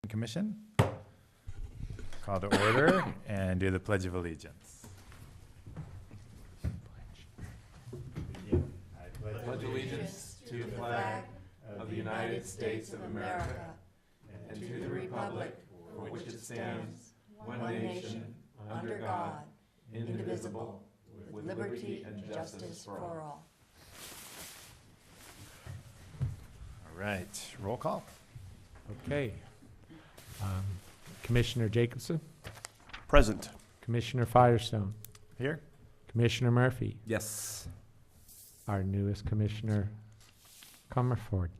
Commission. Call to order and do the Pledge of Allegiance. I pledge allegiance to the flag of the United States of America and to the republic for which it stands, one nation, under God, indivisible, with liberty and justice for all. All right, roll call. Okay. Commissioner Jacobson, Present. Commissioner Firestone, Here? Commissioner Murphy, Yes. our newest Commissioner Comerford.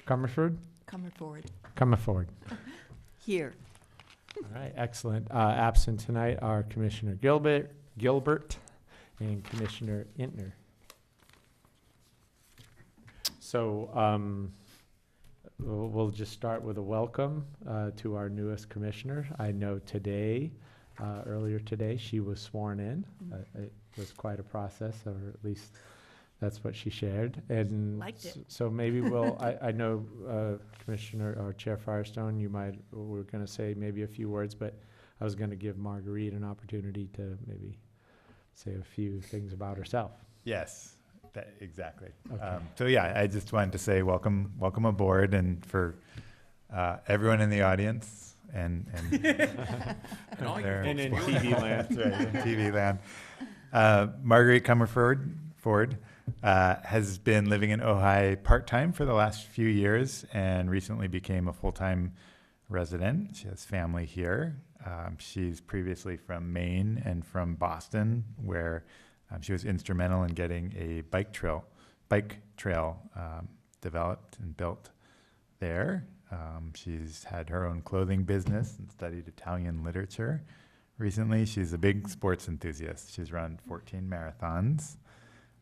Comerford? Comerford. Here. All right, excellent. Absent tonight are Commissioner Gilbert, and Commissioner Intner. So we'll just start with a welcome to our newest commissioner. I know today, earlier today, she was sworn in. It was quite a process, or at least that's what she shared. And Liked it. so maybe we'll, I know Commissioner or Chair Firestone, we're going to say maybe a few words, but I was going to give Marguerite an opportunity to maybe say a few things about herself. Yes, exactly. Okay. So yeah, I just wanted to say welcome aboard, and for everyone in the audience and there- And in TV land. That's right, in TV land. Marguerite Comerford has been living in Ojai part-time for the last few years and recently became a full-time resident. She has family here. She's previously from Maine and from Boston, where she was instrumental in getting a bike trail developed and built there. She's had her own clothing business and studied Italian literature. Recently, she's a big sports enthusiast. She's run 14 marathons.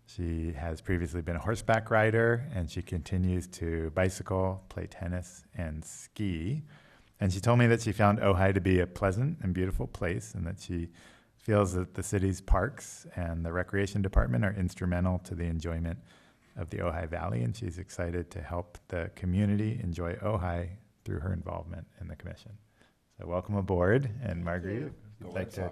She has previously been a horseback rider, and she continues to bicycle, play tennis, and ski. And she told me that she found Ojai to be a pleasant and beautiful place, and that she feels that the city's parks and the recreation department are instrumental to the enjoyment of the Ojai Valley, and she's excited to help the community enjoy Ojai through her involvement in the commission. So welcome aboard, and Marguerite, if you'd like to.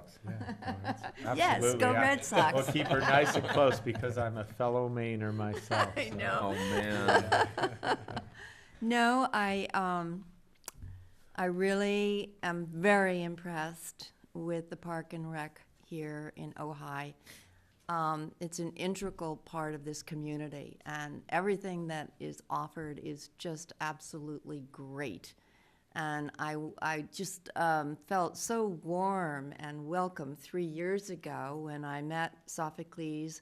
Yes, Absolutely. go Red Sox. We'll keep her nice and close because I'm a fellow Mainer myself. I so. know. Oh, man. No, I really am very impressed with the Park and Rec here in Ojai. It's an integral part of this community, and everything that is offered is just absolutely great. And I just felt so warm and welcome 3 years ago when I met Sophocles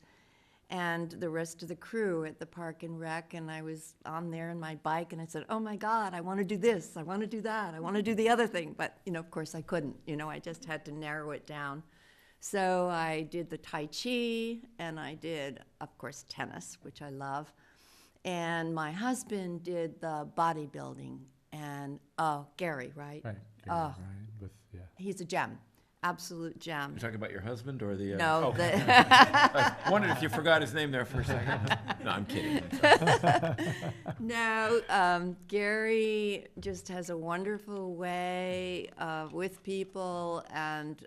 and the rest of the crew at the Park and Rec, and I was on there in my bike, and I said, oh my God, I want to do this, I want to do that, I want to do the other thing. But, of course I couldn't. I just had to narrow it down. So I did the Tai Chi, and I did, of course, tennis, which I love. And my husband did the bodybuilding, and, Gary, right? Right. Oh. Right. Yeah. He's a gem, absolute gem. You're talking about your husband or the... No, Oh, the I wondered if you forgot his name there for a second. No, I'm kidding. No, Gary just has a wonderful way with people, and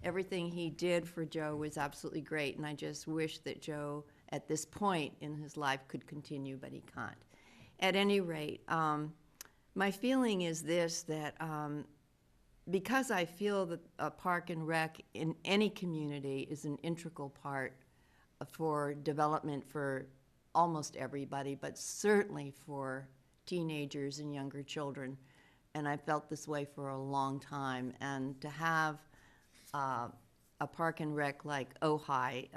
everything he did for Joe was absolutely great. And I just wish that Joe, at this point in his life, could continue, but he can't. At any rate, my feeling is this, that because I feel that a Park and Rec in any community is an integral part for development for almost everybody, but certainly for teenagers and younger children. And I felt this way for a long time. And to have a Park and Rec like Ojai,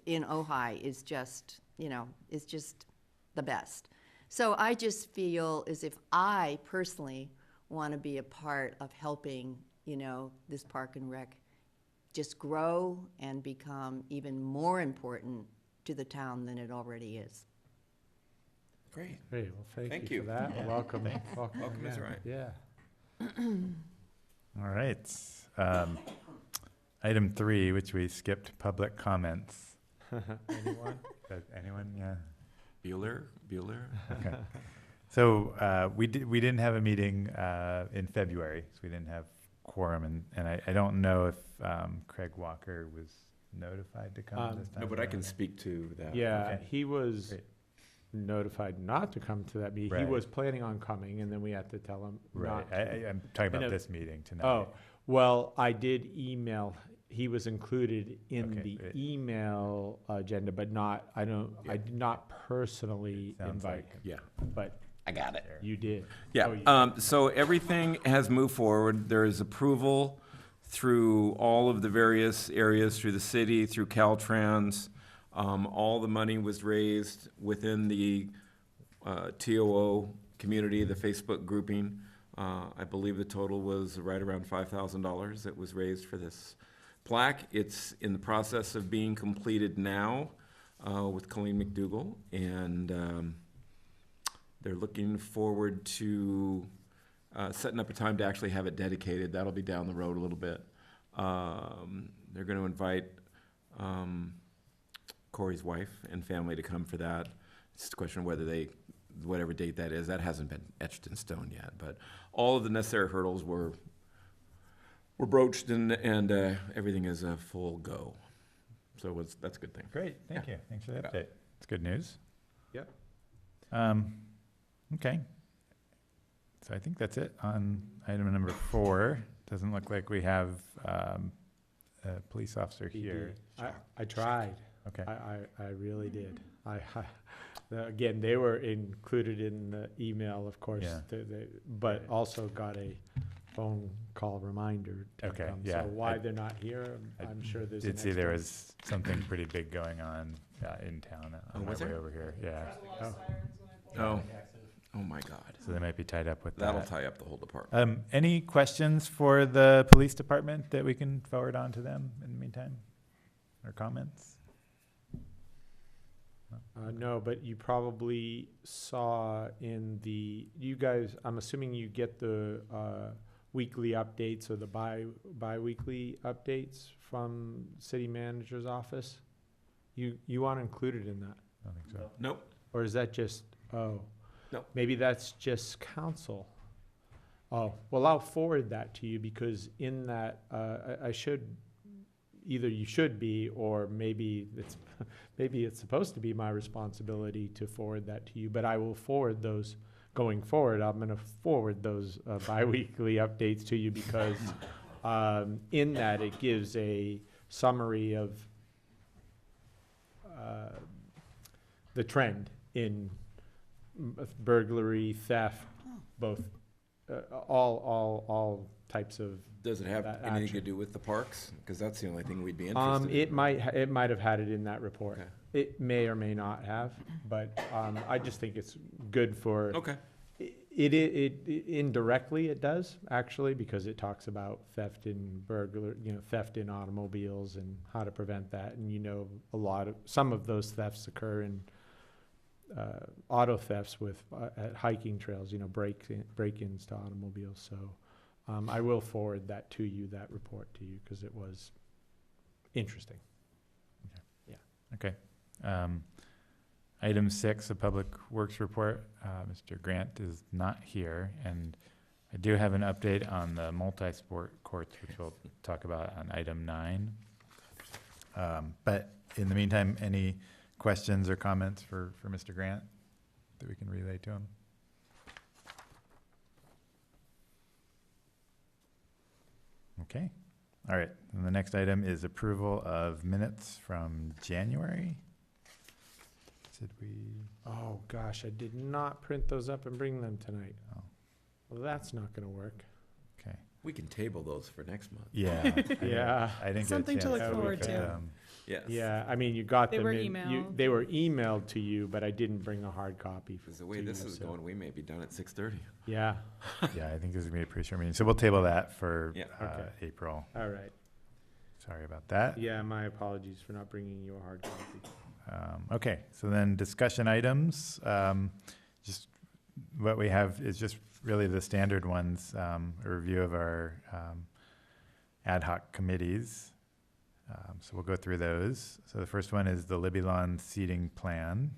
in Ojai is just, is just the best. So I just feel as if I personally want to be a part of helping, this Park and Rec just grow and become even more important to the town than it already is. Great. Great. Well, thank you. you for that. Yeah. Welcome. Welcome is again. right. Yeah. All right. Item 3, which we skipped, public comments. Anyone? Anyone? Yeah. Bueller? Okay. So we didn't have a meeting in February, so we didn't have quorum, and I don't know if Craig Walker was notified to come this time. No, but I can around. speak to that. Yeah, Okay. he was Great. notified not to come to that meeting. He Right. was planning on coming, and then we had to tell him Right, not to. I'm talking And about it- this meeting tonight. Oh, well, I did email, he was included in Okay, the great. email agenda, but not, I did not personally Sounds invite like him, Yeah, but I got it. you did. Yeah, Oh, you- so everything has moved forward. There is approval through all of the various areas, through the city, through Caltrans. All the money was raised within the TOO community, the Facebook grouping. I believe the total was right around $5,000 that was raised for this plaque. It's in the process of being completed now with Colleen McDougall, and they're looking forward to setting up a time to actually have it dedicated. That'll be down the road a little bit. They're going to invite Corey's wife and family to come for that. It's just a question of whether whatever date that is, that hasn't been etched in stone yet. But all of the necessary hurdles were broached, and everything is a full go. So that's a good thing. Great, thank you. Thanks for the Yeah. update. It's good news. Yep. Okay. So I think that's it on item number 4. Doesn't look like we have a police officer he here. did. I tried. Okay. I really did. Again, they were included in the email, of course, Yeah. but also got a phone call reminder to Okay, come. yeah, So why I- they're not here, I I'm sure there's. Did an see there explanation. was something pretty big going on in town Oh, on my was way there? over here. Yeah, Oh my God. so they might be tied up with That'll that. tie up the whole department. Any questions for the police department that we can forward on to them in the meantime? Or comments? No, but you probably saw you guys, I'm assuming you get the weekly updates or the bi-weekly updates from city manager's office? You aren't included in that? I don't think so. Nope. Or is that just, oh? No. Maybe that's just council. Oh, well, I'll forward that to you because in that, I should, either you should be, or maybe it's supposed to be my responsibility to forward that to you, but I will forward those, going forward, I'm gonna forward those bi-weekly updates to you because in that it gives a summary of the trend in burglary, theft, both, all types of. Does it have That anything to action. do with the parks? Because that's the only thing we'd be interested in. It might have had it in that report. Okay. It may or may not have, but I just think it's good for. Okay. It indirectly it does actually because it talks about theft and theft in automobiles and how to prevent that, and some of those thefts occur in auto thefts with at hiking trails, break-ins to automobiles. So I will forward that to you, that report to you, because it was interesting. Okay. Item 6, a public works report. Mr. Grant is not here, and I do have an update on the multi-sport courts, which we'll talk about on item 9. But in the meantime, any questions or comments for Mr. Grant that we can relay to him? Okay. All right. And the next item is approval of minutes from January. Did we? Oh gosh, I did not print those up and bring them tonight. Oh. Well, that's not going to work. Okay. We can table those for next month. Yeah. Yeah. I didn't get a Something to chance look forward look at to. them. Yes. Yeah, I mean, you got They them were in. emailed. They were emailed to you, but I didn't bring a hard copy. Because the way to this you, is so- going, we may be done at 6:30. Yeah. Yeah, I think this is gonna be a pretty short meeting. So we'll table that for Yeah. Okay. April. All right. Sorry about that. Yeah, my apologies for not bringing you a hard copy. Okay, so then discussion items. Just what we have is just really the standard ones, a review of our ad hoc committees. So we'll go through those. So the first one is the Libby Lawn seating plan.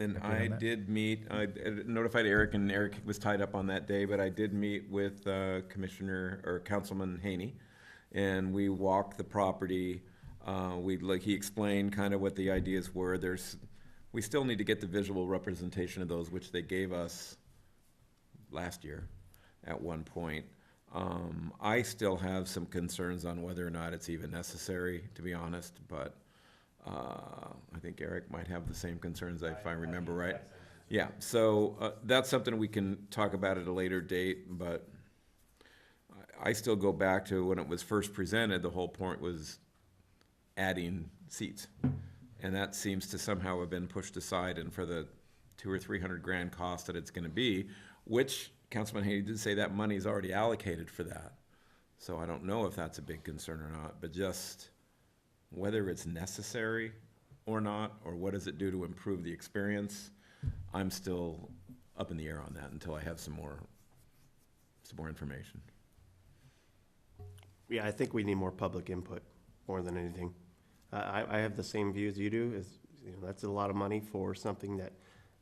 And Happy on I that? did meet, I notified Eric, and Eric was tied up on that day, but I did meet with Commissioner, or Councilman Haney, and we walked the property. He explained kind of what the ideas were. We still need to get the visual representation of those, which they gave us last year at one point. I still have some concerns on whether or not it's even necessary, to be honest, but I think Eric might have the same concerns, if I remember right. Yeah, so that's something we can talk about at a later date, but I still go back to when it was first presented, the whole point was adding seats. And that seems to somehow have been pushed aside, and for the $200,000 or $300,000 cost that it's gonna be, which Councilman Haney did say that money's already allocated for that. So I don't know if that's a big concern or not, but just whether it's necessary or not, or what does it do to improve the experience, I'm still up in the air on that until I have some more information. Yeah, I think we need more public input, more than anything. I have the same view as you do, that's a lot of money for something that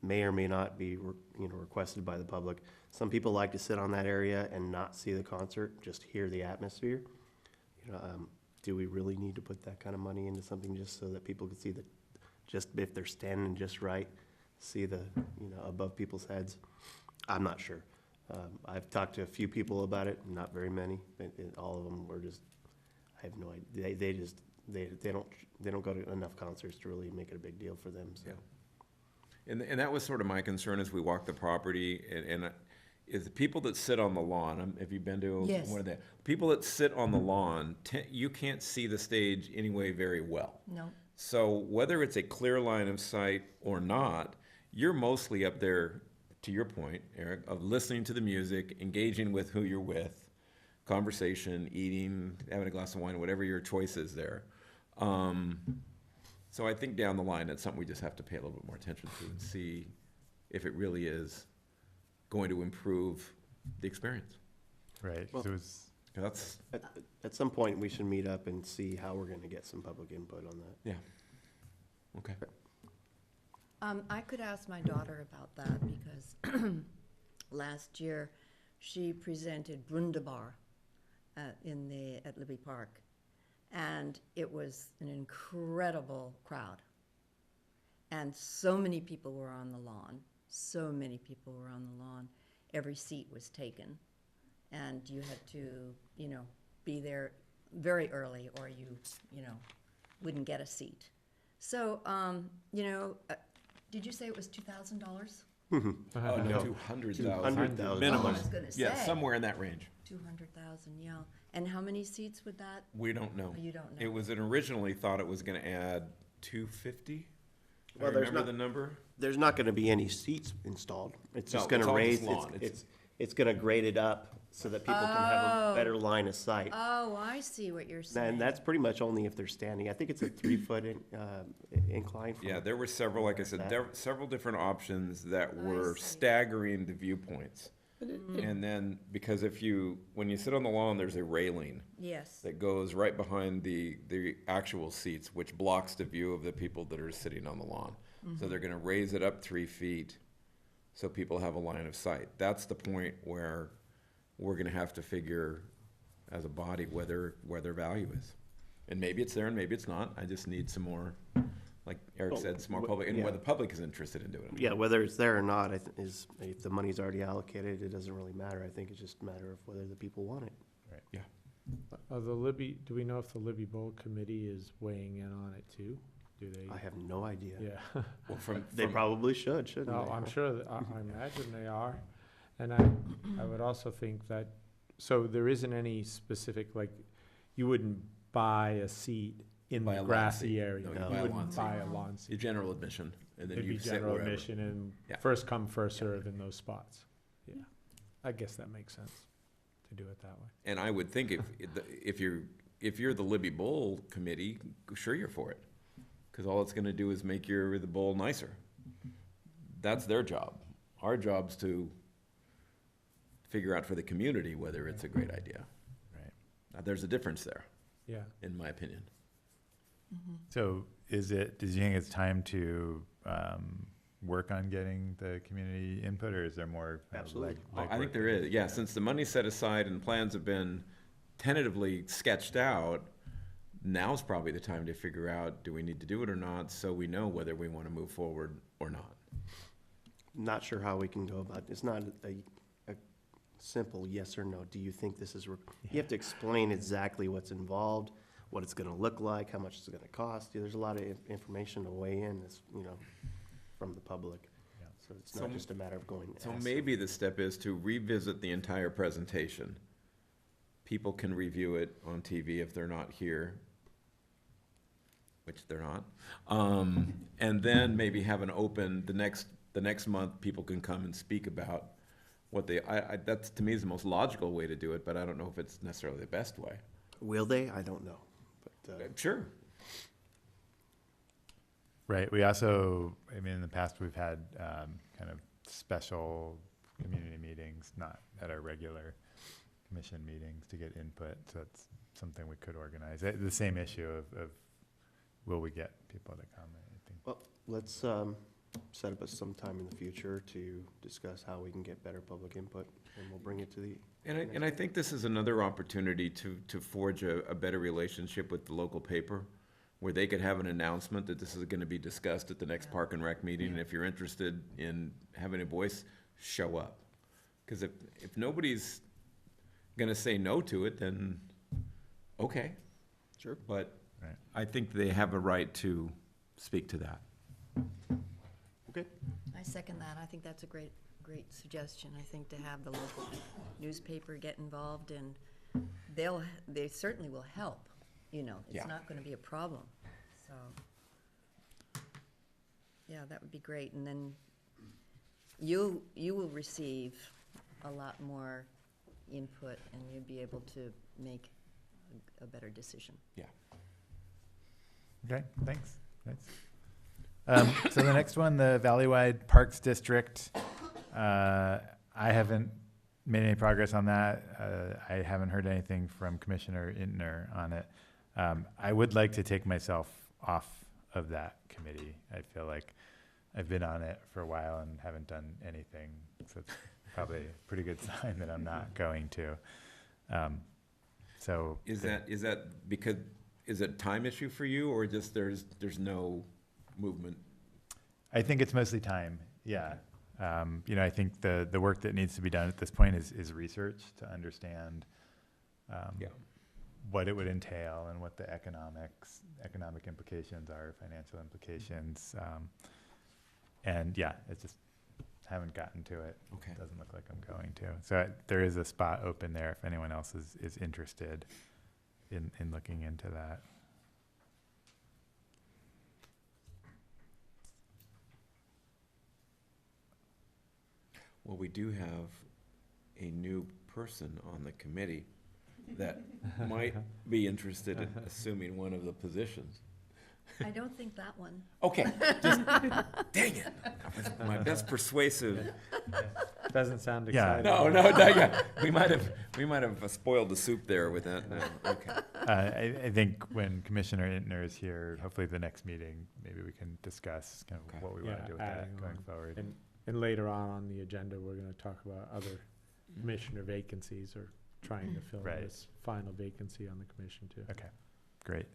may or may not be, requested by the public. Some people like to sit on that area and not see the concert, just hear the atmosphere. Do we really need to put that kind of money into something just so that people can see just if they're standing just right, see the, above people's heads? I'm not sure. I've talked to a few people about it, not very many, but all of them were just, I have no idea. They don't go to enough concerts to really make it a big deal for them, so. Yeah. And that was sort of my concern as we walked the property, and is the people that sit on the lawn, have you been to Yes. one of the, people that sit on the lawn, you can't see the stage anyway very well. No. So whether it's a clear line of sight or not, you're mostly up there, to your point, Eric, of listening to the music, engaging with who you're with, conversation, eating, having a glass of wine, whatever your choice is there. So I think down the line, that's something we just have to pay a little bit more attention to and see if it really is going to improve the experience. Right, Well- so it's, 'Cause that's, At some point, we should meet up and see how we're gonna get some public input on that. yeah. Okay. I could ask my daughter about that because last year she presented Brundabar at Libby Park. And it was an incredible crowd. And so many people were on the lawn. So many people were on the lawn. Every seat was taken. And you had to, be there very early or you wouldn't get a seat. So, did you say it was $2,000? Oh, no, 200,000. 200,000. Minimum. I was gonna Yeah, say. somewhere in that range. 200,000, yeah. And how many seats would that? We don't know. You don't know. It was originally thought it was gonna add 250. I Well, there's remember not- the number. There's not gonna be any seats installed. It's No, just it's gonna all raise, just lawn. it's gonna grade it up so that people can have a better line of sight. Oh, I see what you're saying. And that's pretty much only if they're standing. I think it's a 3-foot incline. from- Yeah, there were several, like I said, That. there were several different options that I were see. staggering the viewpoints. And then, because when you sit on the lawn, there's a railing Yes. that goes right behind the actual seats, which blocks the view of the people that are sitting on the lawn. So they're gonna raise it up 3 feet so people have a line of sight. That's the point where we're gonna have to figure as a body whether their value is. And maybe it's there and maybe it's not. I just need some more, like Eric Well, said, some more wh- public, and yeah. whether the public is interested in doing it. Yeah, whether it's there or not, if the money's already allocated, it doesn't really matter. I think it's just a matter of whether the people want it. Yeah. Do we know if the Libby Bowl Committee is weighing in on it too? Do they? I have no idea. Yeah. Well, They probably shouldn't No, they? I'm sure, I imagine they are. And I would also think that, so there isn't any specific, like, you wouldn't buy a seat in Buy a the lawn grassy seat. area. No, you You buy a wouldn't lawn seat. buy a lawn seat. Your general admission, and then It'd be you sit general wherever. admission and Yeah. first come, first serve in those spots. Yeah, I guess that makes sense to do it that way. And I would think if you're the Libby Bowl Committee, sure you're for it. Because all it's gonna do is make the bowl nicer. That's their job. Our job's to figure out for the community whether it's a great idea. right. There's a difference there, Yeah. in my opinion. So do you think it's time to work on getting the community input, or is there more? kind of Absolutely. leg- I think legwork there that- is, yeah, since the money's set aside and plans have been tentatively sketched out, now's probably the time to figure out, do we need to do it or not, so we know whether we want to move forward or not. Not sure how we can go about, it's not a simple yes or no. Do you think this is, you have to explain exactly what's involved, what it's gonna look like, how much it's gonna cost. There's a lot of information to weigh in, this, from the public. Yeah. So it's not just a matter of going. So ask maybe the step is to revisit the entire presentation. People can review it on TV if they're not here, which they're not. And then maybe have an open, the next month, people can come and speak about what they, that's, to me, is the most logical way to do it, but I don't know if it's necessarily the best way. Will they? I don't know. But, Sure. Right. We also, I mean, in the past, we've had kind of special community meetings, not at our regular commission meetings, to get input. So that's something we could organize. The same issue of will we get people to come? I think. well, let's set up some time in the future to discuss how we can get better public input, and we'll bring it to the. And I think this is another opportunity to forge a better relationship with the local paper, where they could have an announcement that this is gonna be discussed at the next Park and Rec meeting, and if you're interested in having a voice, show up. Cause if nobody's gonna say no to it, then, okay. Sure. But Right. I think they have a right to speak to that. Okay. I second that. I think that's a great suggestion. I think to have the local newspaper get involved, and they certainly will help, Yeah. It's not gonna be a problem, so. Yeah, that would be great, and then you will receive a lot more input, and you'll be able to make a better decision. Yeah. Okay, thanks. So the next one, the Valleywide Parks District, I haven't made any progress on that. I haven't heard anything from Commissioner Intner on it. I would like to take myself off of that committee. I feel like I've been on it for a while and haven't done anything, so it's probably a pretty good sign that I'm not going to. So Is that because, is it a time issue for you, or just there's no movement? I think it's mostly time, yeah. I think the work that needs to be done at this point is research to understand Yeah. what it would entail and what the economic implications are, financial implications. And yeah, it's just, haven't gotten to it. Okay. Doesn't look like I'm going to. So there is a spot open there if anyone else is interested in looking into that. Well, we do have a new person on the committee that might be interested in assuming one of the positions. I don't think that one. Okay, just, dang it, that was my best persuasive. Doesn't sound Yeah. exciting. No, yeah, we might have spoiled the soup there with that. No, okay. I think when Commissioner Intner is here, hopefully the next meeting, maybe we can discuss kind of Okay. what we want Yeah, to do with that adding going on. forward. And later on the agenda, we're gonna talk about other commissioner vacancies, or trying to fill Right. this final vacancy on the commission too. Okay, great.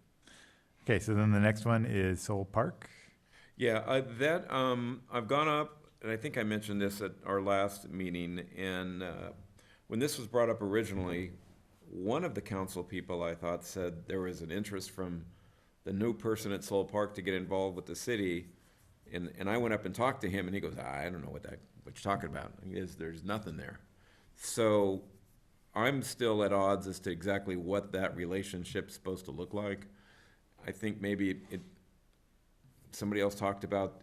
Okay, so then the next one is Soul Park. Yeah, I've gone up, and I think I mentioned this at our last meeting, and when this was brought up originally, one of the council people, I thought, said there was an interest from the new person at Soul Park to get involved with the city, and I went up and talked to him, and he goes, I don't know what you're talking about. There's nothing there. So I'm still at odds as to exactly what that relationship's supposed to look like. I think maybe somebody else talked about,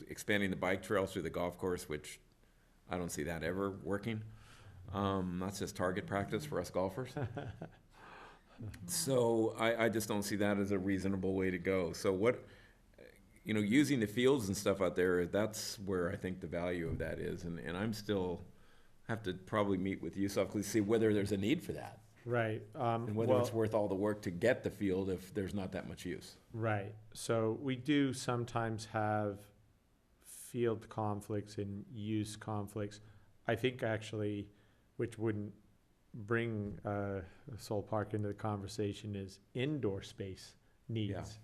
expanding the bike trails through the golf course, which I don't see that ever working. That's just target practice for us golfers. So I just don't see that as a reasonable way to go. So using the fields and stuff out there, that's where I think the value of that is. And I'm still, have to probably meet with you, so to see whether there's a need for that. Right. And whether it's worth all the work to get the field if there's not that much use. Right. So we do sometimes have field conflicts and use conflicts. I think actually, which wouldn't bring Soul Park into the conversation, is indoor space needs,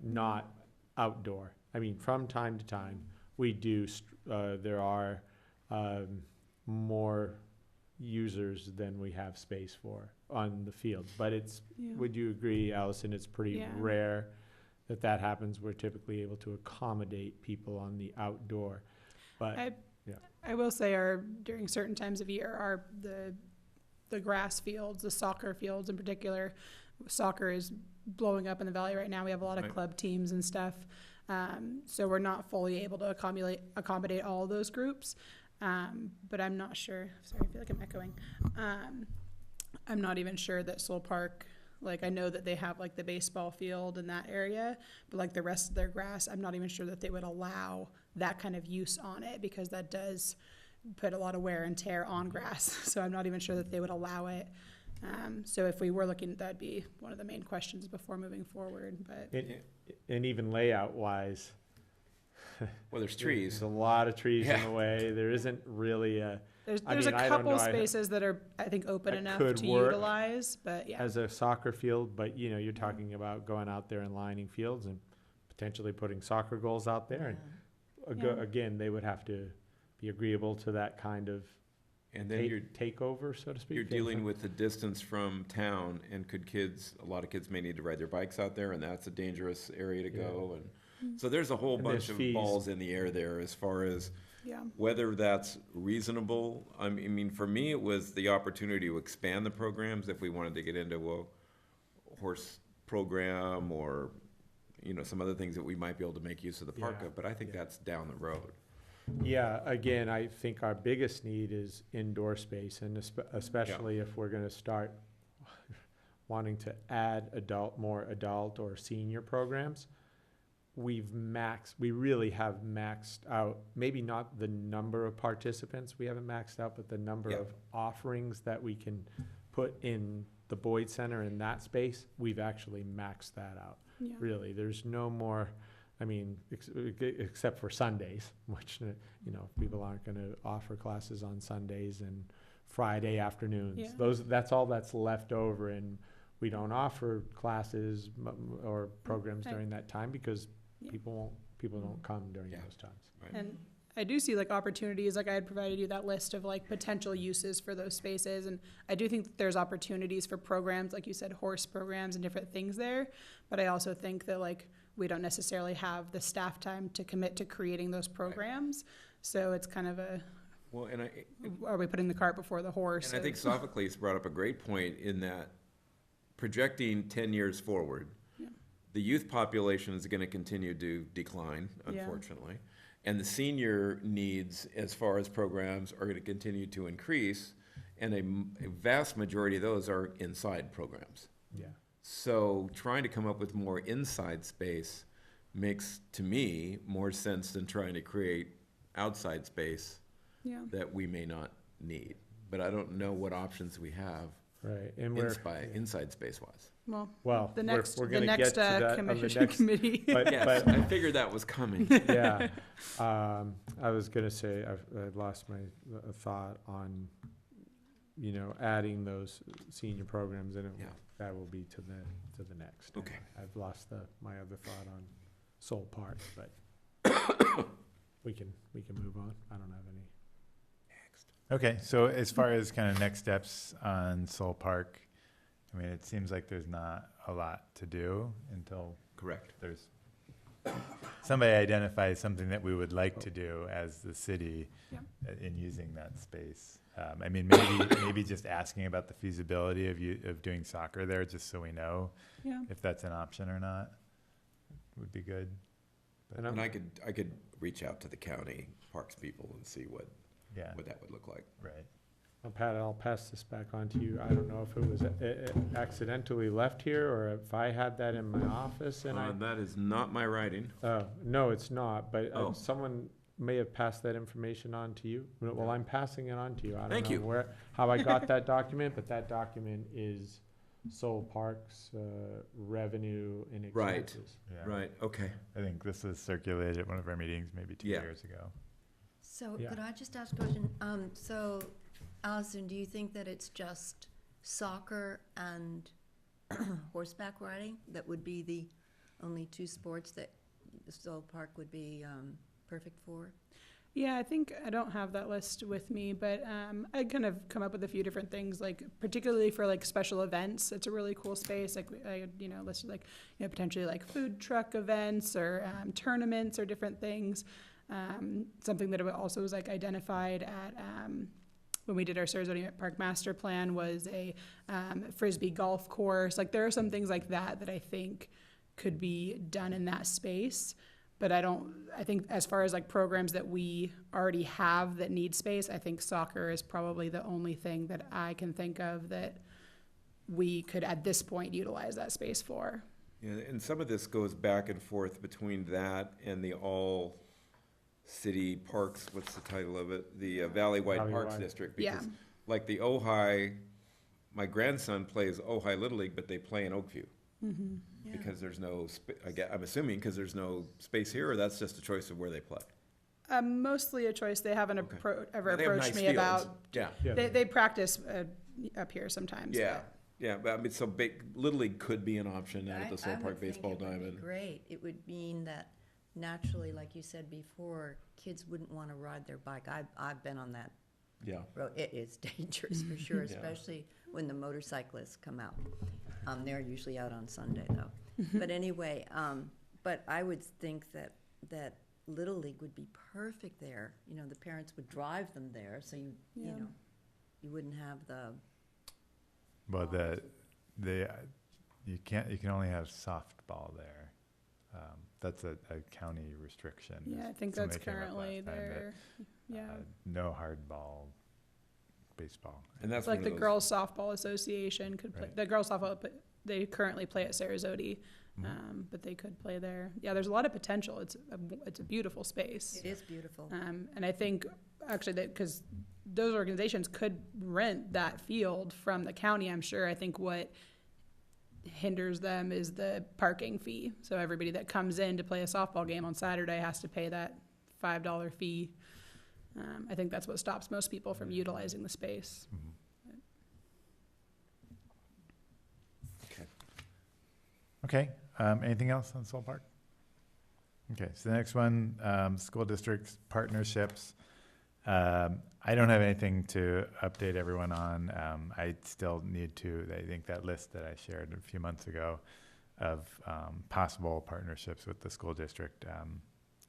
not outdoor. I mean, from time to time, we do, there are more users than we have space for on the field. But it's, would you agree, Allison, it's pretty rare that that happens. We're typically able to accommodate people on the outdoor. But I will say, during certain times of year, the grass fields, the soccer fields in particular, soccer is blowing up in the valley right now. We have a lot of club teams and stuff, so we're not fully able to accommodate all of those groups. But I'm not sure. Sorry, I feel like I'm echoing. I'm not even sure that Soul Park. Like, I know that they have like the baseball field in that area, but like the rest of their grass, I'm not even sure that they would allow that kind of use on it, because that does put a lot of wear and tear on grass. So I'm not even sure that they would allow it. So if we were looking, that'd be one of the main questions before moving forward. But and even layout wise, Well, there's trees. there's a lot of trees in the way. There isn't really a, there's I a mean, I don't couple know, spaces that are, I think, open that enough could to work utilize, but as a soccer field, but you know, you're talking about going out there and lining fields and potentially putting soccer goals out there. And again, they would have to be agreeable to that kind of And then you're takeover, so to speak. You're dealing with the distance from town, and a lot of kids may need to ride their bikes out there, and that's a dangerous area to go. And so there's a whole And bunch there's of fees. balls in the air there as far as whether that's reasonable. I mean, for me, it was the opportunity to expand the programs if we wanted to get into a horse program or, you know, some other things that we might be able to make use of the park of, but I think that's down the road. Yeah, again, I think our biggest need is indoor space, and especially if we're gonna start wanting to add more adult or senior programs. We really have maxed out, maybe not the number of participants we haven't maxed out, but the number of offerings that we can put in the Boyd Center in that space, we've actually maxed that out. Really, there's no more. I mean, except for Sundays, which, you know, people aren't going to offer classes on Sundays and Friday afternoons. That's all that's left over, and we don't offer classes or programs during that time because people don't come during those times. Right. And I do see like opportunities, like I had provided you that list of like potential uses for those spaces. And I do think that there's opportunities for programs, like you said, horse programs and different things there. But I also think that like we don't necessarily have the staff time to commit to creating those programs. So it's kind of are we putting the cart before the horse? And I think Sophocles brought up a great point in that projecting 10 years forward, the youth population is going to continue to decline, unfortunately. And the senior needs, as far as programs, are going to continue to increase. And a vast majority of those are inside programs. Yeah. So trying to come up with more inside space makes, to me, more sense than trying to create outside space that we may not need. But I don't know what options we have And inside space-wise. Well, the next we're gonna get to that on the commission next- committee. But, Yes, I figured that was coming. yeah, I was gonna say, I lost my thought on, you know, adding those senior programs, and that will be to the next. Okay. I've lost my other thought on Soul Park, but we can move on. I don't have any. Okay, so as far as kind of next steps on Soul Park, I mean, it seems like there's not a lot to do until Correct. there's somebody identifies something that we would like to do as the city in using that space. I mean, maybe just asking about the feasibility of doing soccer there, just so we know if that's an option or not, would be good. And I could reach out to the county parks people and see what that would look like. Right. Well, Pat, I'll pass this back on to you. I don't know if it was accidentally left here or if I had that in my office and That is not my writing. Oh, no, it's not, but Oh. someone may have passed that information on to you. Well, I'm passing it on to you. I Thank don't know how I got that document, but that document is Soul Park's revenue and Right. expenses. Yeah. Right, okay. I think this was circulated at one of our meetings maybe 2 Yeah. years ago. So Yeah. could I just ask a question? So Allison, do you think that it's just soccer and horseback riding that would be the only two sports that the Stoll Park would be perfect for? Yeah, I think I don't have that list with me, but I kind of come up with a few different things, like particularly for like special events. It's a really cool space. Like I, listed like potentially like food truck events or tournaments or different things. Something that also was like identified at when we did our Sarasota Park Master Plan was a frisbee golf course. Like there are some things like that that I think could be done in that space. But I think as far as like programs that we already have that need space, I think soccer is probably the only thing that I can think of that we could at this point utilize that space for. Yeah, and some of this goes back and forth between that and the all-city parks, what's the title of it? The Valley-wide Parks Valley-wide. District. Yeah. Because like the Ojai, my grandson plays Ojai Little League, but they play in Oakview. Mm-hmm. Because there's no, I'm assuming because there's no space here, or that's just a choice of where they play? Mostly a choice. They haven't Okay. ever They have approached nice me fields. about. Yeah. Yeah. They practice up here sometimes. Yeah, yeah, but I mean, so Little League could be an option out at the Soul I would Park think Baseball it would be Diamond. great. It would mean that naturally, like you said before, kids wouldn't want to ride their bike. I've been on that Yeah, road. It is dangerous for sure, Yeah. especially when the motorcyclists come out. They're usually out on Sunday though. But anyway, but I would think that Little League would be perfect there. The parents would drive them there, so you Yeah. you wouldn't have the. Well, you can only have softball there. That's a county restriction. Yeah, I think Somebody that's came up currently last time that, there. Yeah. No hardball baseball. and that's It's like one the of those. Girls Softball Association could play, Right. the girls softball, but they currently play at Sarasota, Mhm. but they could play there. Yeah, there's a lot of potential. It's a beautiful space. It is beautiful. And I think actually that because those organizations could rent that field from the county, I'm sure. I think what hinders them is the parking fee. So everybody that comes in to play a softball game on Saturday has to pay that $5 fee. I think that's what stops most people from utilizing the space. Mhm. Okay. Okay, anything else on Soul Park? Okay, so the next one, school districts, partnerships. I don't have anything to update everyone on. I still need to, I think that list that I shared a few months ago of possible partnerships with the school district,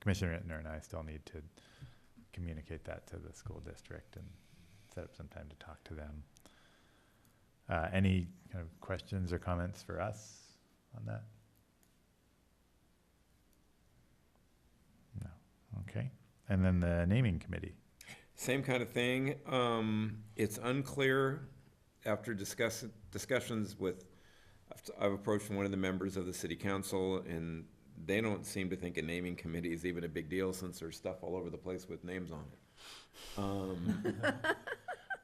Commissioner Rittner and I still need to communicate that to the school district and set up some time to talk to them. Any kind of questions or comments for us on that? No. Okay. And then the naming committee. Same kind of thing. It's unclear after discussions with, I've approached one of the members of the city council, and they don't seem to think a naming committee is even a big deal since there's stuff all over the place with names on it.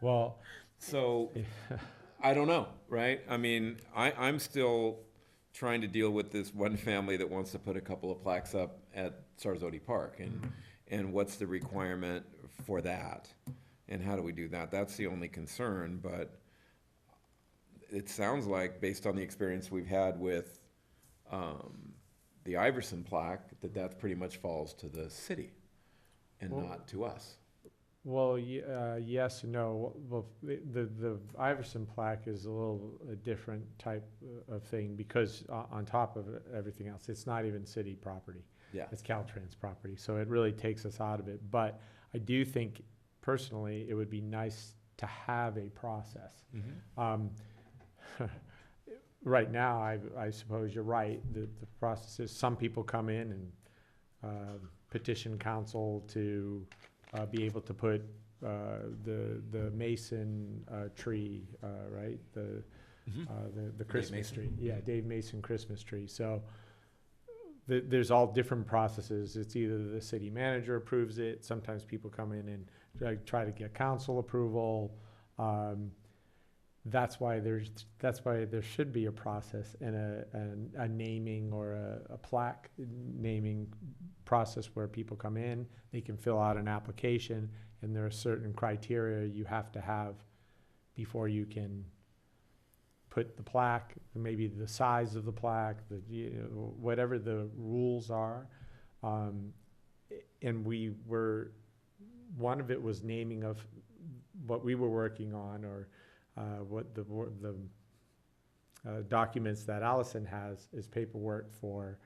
Well, So, I don't know, right? I mean, I'm still trying to deal with this one family that wants to put a couple of plaques up at Sarasota Park, and what's the requirement for that? And how do we do that? That's the only concern, but it sounds like, based on the experience we've had with the Iverson plaque, that pretty much falls to the city and Well- not to us. well, yes and no. Well, the Iverson plaque is a different type of thing because on top of everything else, it's not even city property. Yeah. It's Caltrans property, so it really takes us out of it. But I do think personally, it would be nice to have a process. Right now, I suppose you're right. The process is some people come in and petition council to be able to put the mason tree, right? The Christmas Mason. tree. Yeah, Dave Mason Christmas tree. So there's all different processes. It's either the city manager approves it. Sometimes people come in and try to get council approval. that's why there should be a process and a naming or a plaque naming process where people come in, they can fill out an application, and there are certain criteria you have to have before you can put the plaque, maybe the size of the plaque, whatever the rules are. And one of it was naming of what we were working on, or what the documents that Allison has is paperwork for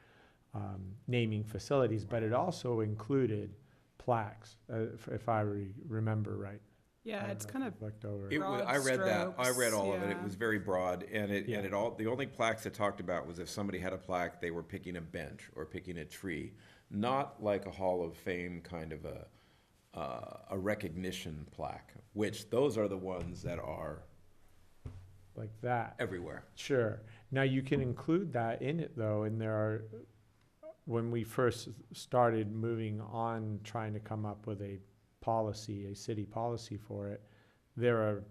naming facilities, but it also included plaques, if I remember right. Yeah, it's kind of looked over. I read that. I read all of it. It yeah. was very broad, and Yeah. the only plaques it talked about was if somebody had a plaque, they were picking a bench or picking a tree, not like a Hall of Fame kind of a recognition plaque, which those are the ones that are Like that. everywhere. Sure. Now, you can include that in it, though, and when we first started moving on, trying to come up with a city policy for it, there are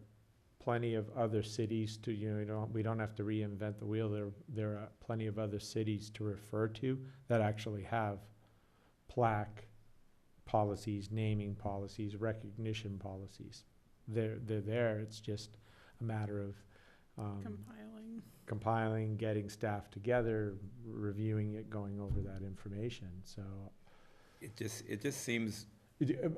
plenty of other cities we don't have to reinvent the wheel. There are plenty of other cities to refer to that actually have plaque policies, naming policies, recognition policies. They're there. It's just a matter of compiling, getting staff together, reviewing it, going over that information. So, It just seems,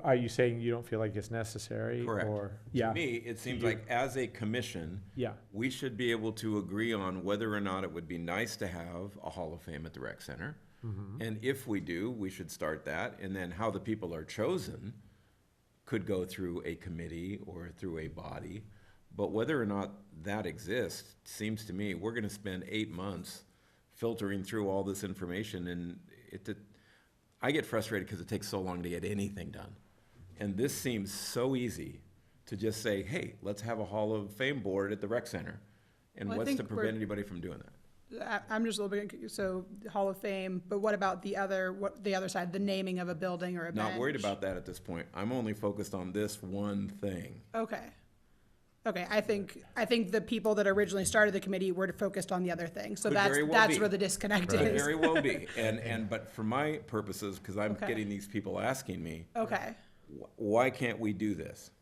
are you saying you don't feel like it's necessary? correct. Or, To yeah, me, it seems you. like as a commission, yeah, we should be able to agree on whether or not it would be nice to have a Hall of Fame at the rec center. mm-hmm. And if we do, we should start that. And then how the people are chosen could go through a committee or through a body. But whether or not that exists, seems to me, we're gonna spend 8 months filtering through all this information, and I get frustrated because it takes so long to get anything done. And this seems so easy to just say, hey, let's have a Hall of Fame board at the rec center. And Well, I what's to think prevent anybody from doing that? I'm just a little bit, so Hall of Fame, but what about the other side, the naming of a building or a bench? Not worried about that at this point. I'm only focused on this one thing. Okay, I think the people that originally started the committee were focused on the other thing, so Could that's, very well that's be. where the disconnect Could is. very well be. But for my purposes, because I'm Okay. getting these people asking me, Okay, why can't we do this?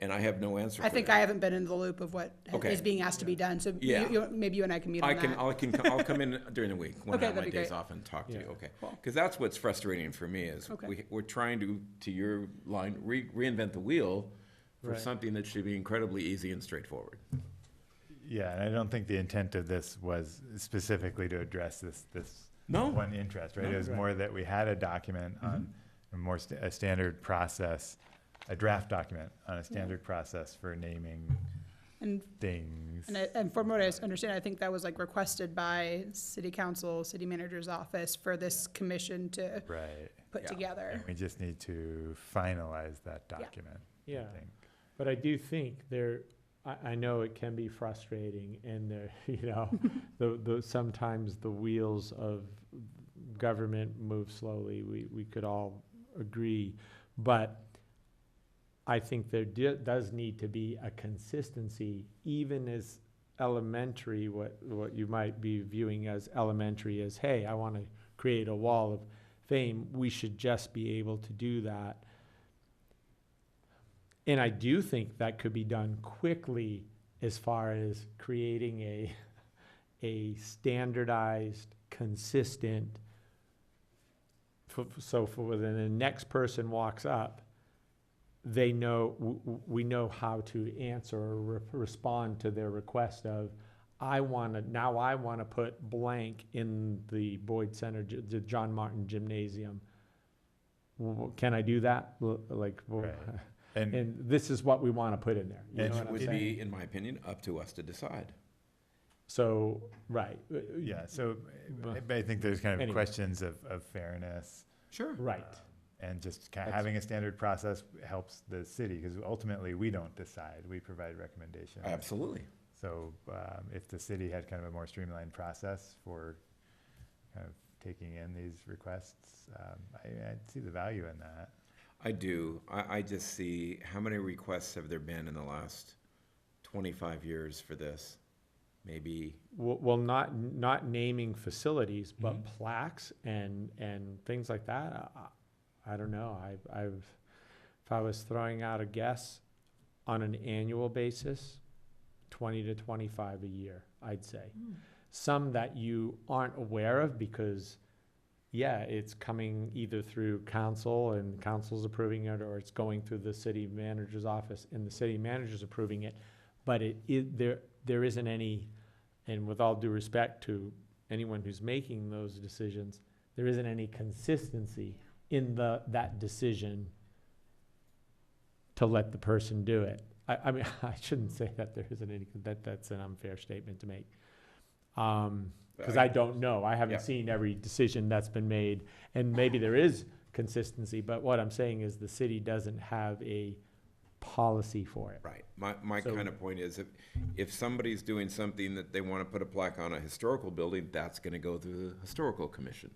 And I have no answer for I think that. I haven't been in the loop of what Okay. is being asked to be done, so Yeah. maybe you and I can meet on that. I'll come in during the week when Okay, I have my that'd be days great. off and talk to you, Yeah. okay? Cool. Because that's what's frustrating for me is Okay. we're trying to your line, reinvent the wheel for Right. something that should be incredibly easy and straightforward. Yeah, and I don't think the intent of this was specifically to address this No. one interest, right? No. It was Right. more that we had a document on a standard process, a draft document on a standard process for naming And things. And from what I understand, I think that was like requested by city council, city manager's office for this commission to Right. put Yeah. together. And we just need to finalize that document, I Yeah. think. But I do think I know it can be frustrating, and sometimes the wheels of government move slowly. We could all agree, but I think there does need to be a consistency, even as elementary, what you might be viewing as elementary as, hey, I want to create a wall of fame. We should just be able to do that. And I do think that could be done quickly as far as creating a standardized, consistent, so for when the next person walks up, they know, we know how to answer or respond to their request of, I want to put blank in the Boyd Center, the John Martin Gymnasium. Can I do that? Like, Right. And and this is what we want to put in there. You And know what I'm Would saying? be, in my opinion, up to us to decide. So, right. yeah, so But- I think there's kind of Anyway. questions of fairness. Sure. Right. And just That's- having a standard process helps the city, because ultimately, we don't decide, we provide recommendations. Absolutely. So if the city had kind of a more streamlined process for kind of taking in these requests, I'd see the value in that. I do. I just see, how many requests have there been in the last 25 years for this, maybe. Well, not naming facilities, but Mhm. plaques and things like that. I don't know. If I was throwing out a guess on an annual basis, 20 to 25 a year, I'd say. Some that you aren't aware of because, yeah, it's coming either through council and council's approving it, or it's going through the city manager's office and the city manager's approving it. But there isn't any, and with all due respect to anyone who's making those decisions, there isn't any consistency in that decision to let the person do it. I mean, I shouldn't say that there isn't any, that's an unfair statement to make. Because I don't know. I haven't Yeah. seen every decision that's been made, and maybe there is consistency, but what I'm saying is the city doesn't have a policy for it. Right. My So- kind of point is if somebody's doing something that they want to put a plaque on a historical building, that's going to go through the historical commission.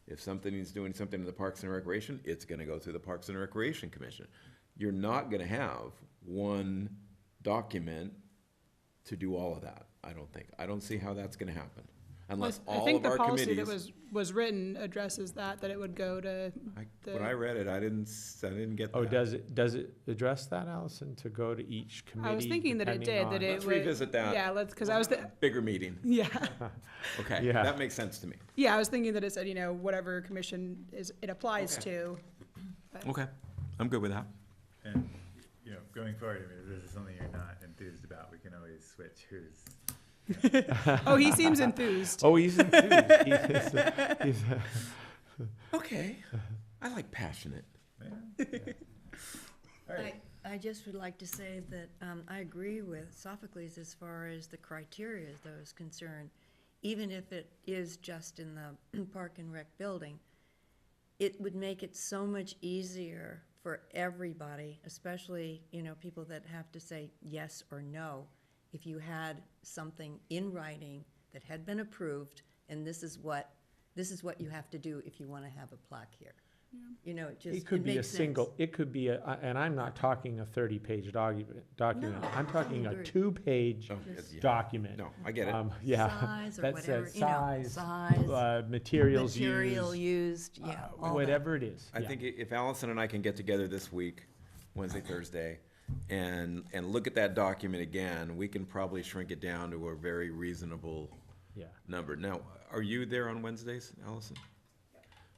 If somebody's doing something in the Parks and Recreation, it's going to go through the Parks and Recreation Commission. You're not going to have one document to do all of that, I don't think. I don't see how that's going to happen. Unless I all think of the our policy that committees. was written addresses that it would go to When I read it, I didn't get that. Oh, does it address that, Allison, to go to each committee? I was thinking that it depending did, on- that it Let's would. revisit that. Yeah, because I was, Bigger meeting. yeah, Okay, Yeah. that makes sense to me. yeah, I was thinking that it said, whatever commission it applies to. Okay, I'm good with that. And, going forward, I mean, if this is something you're not enthused about, we can always switch who's. Oh, he seems enthused. Oh, he's enthused. He's Okay, I like passionate. Yeah. All right. I just would like to say that I agree with Sophocles as far as the criteria though is concerned. Even if it is just in the Park and Rec building, it would make it so much easier for everybody, especially, people that have to say yes or no, if you had something in writing that had been approved, and this is what you have to do if you want to have a plaque here. It could be a makes sense. single, it could be and I'm not talking a 30-page document. No, I'm talking a totally. 2-page Oh, Just- yeah. document. No, I get it. Yeah. Size or That whatever, says size, size, materials material used, used, yeah, all that. whatever it is. I yeah. think if Allison and I can get together this week, Wednesday, Thursday, and look at that document again, we can probably shrink it down to a very reasonable Yeah. number. Now, are you there on Wednesdays, Allison?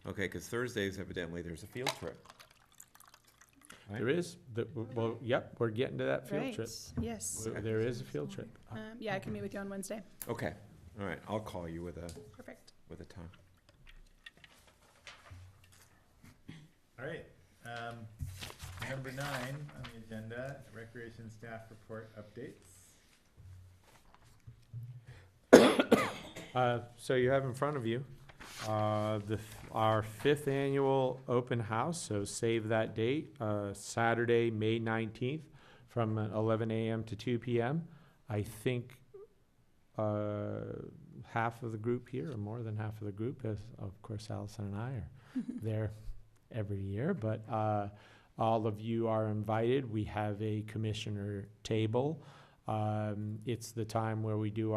Okay, because Thursdays evidently there's a field trip. There is, well, yep, we're getting to that field Right, trip. yes. There is a field trip. Yeah, I can meet with you on Wednesday. Okay, all right, I'll call you with a Perfect. time. All right. Number 9 on the agenda, recreation staff report updates. So you have in front of you our 5th annual open house, so save that date, Saturday, May 19th, from 11 a.m. to 2 p.m. I think half of the group here, or more than half of the group, is, of course, Allison and I are there every year, but all of you are invited. We have a commissioner table. It's the time where we do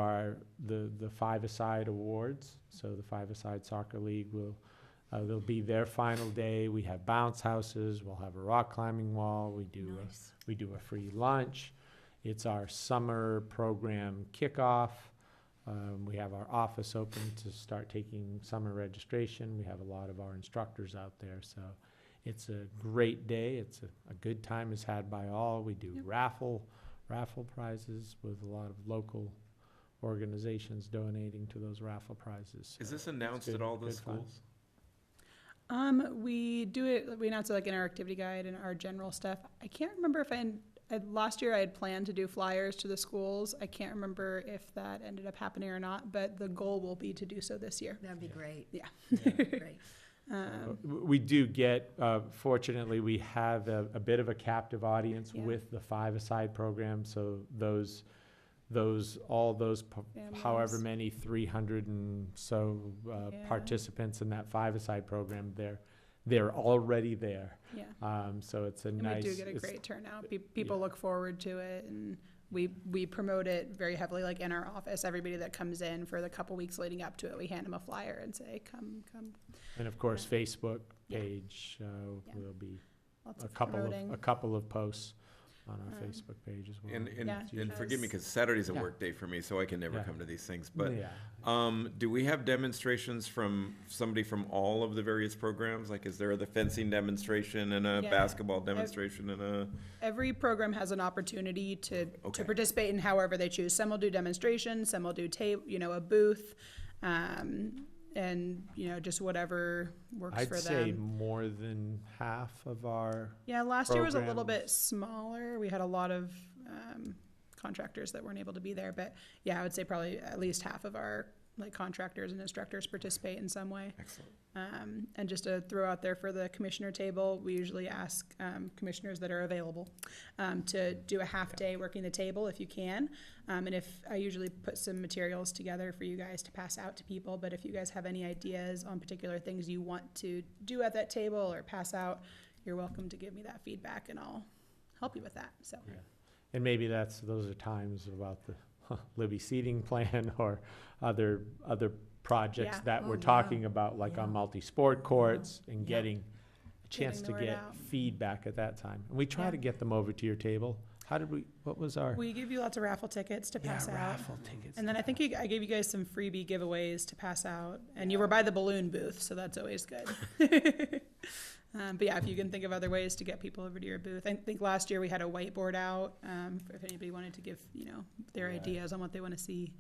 the five-a-side awards. So the five-a-side soccer league they'll be their final day. We have bounce houses. We'll have a rock climbing wall. We do Nice. a free lunch. It's our summer program kickoff. We have our office open to start taking summer registration. We have a lot of our instructors out there, so it's a great day. It's a good time is had by all. We do Yep. raffle prizes with a lot of local organizations donating to those raffle prizes. Is So this announced good- at all the good fun. schools? We do it, we announce it like in our activity guide and our general stuff. I can't remember if last year I had planned to do flyers to the schools. I can't remember if that ended up happening or not, but the goal will be to do so this year. That'd be great. Yeah. Great. We do get, fortunately, we have a bit of a captive audience Yeah. with the five-a-side program, so all those however Families. many 300 and so Yeah. participants in that five-a-side program, they're already there. Yeah. So it's a And nice. we do get a it's- great turnout. People look forward to it, and we promote it very heavily, like in our office. Everybody that comes in for the couple weeks leading up to it, we hand them a flyer and say, come. And of course, Facebook Yeah. page Yeah. will be Lots a of couple promoting. of, a couple of posts on our Facebook page as well. And, Yeah, and forgive me, because- because Saturday's a Yeah. work day for me, so I can never Yeah. come to these things, but, Yeah. do we have demonstrations from somebody from all of the various programs? Like, is there the fencing demonstration and a Yeah. basketball demonstration and a, Every program has an opportunity to Okay. participate in however they choose. Some will do demonstrations, some will do a booth, and, just whatever works I'd for say them. more than half of our, Yeah, last year was a little bit programs. smaller. We had a lot of contractors that weren't able to be there, but yeah, I would say probably at least half of our contractors and instructors participate in some way. excellent. And just to throw out there for the commissioner table, we usually ask commissioners that are available to do a half day working the table if you can. And if I usually put some materials together for you guys to pass out to people, but if you guys have any ideas on particular things you want to do at that table or pass out, you're welcome to give me that feedback and I'll help you with that. So and maybe those are times about the Libby seating plan or other projects Yeah. that Oh, we're yeah. talking about, like on Yeah. multi-sport courts and Yeah. getting a chance Getting to the word get out. feedback at that time. And we try Yeah. to get them over to your table. What was our? we give you lots of raffle tickets to pass out. raffle tickets. And then I think I gave you guys some freebie giveaways to pass out, and you were by the balloon booth, so that's always good. But yeah, if you can think of other ways to get people over to your booth. I think last year we had a whiteboard out, if anybody wanted to give, their Right. ideas on what they want to see.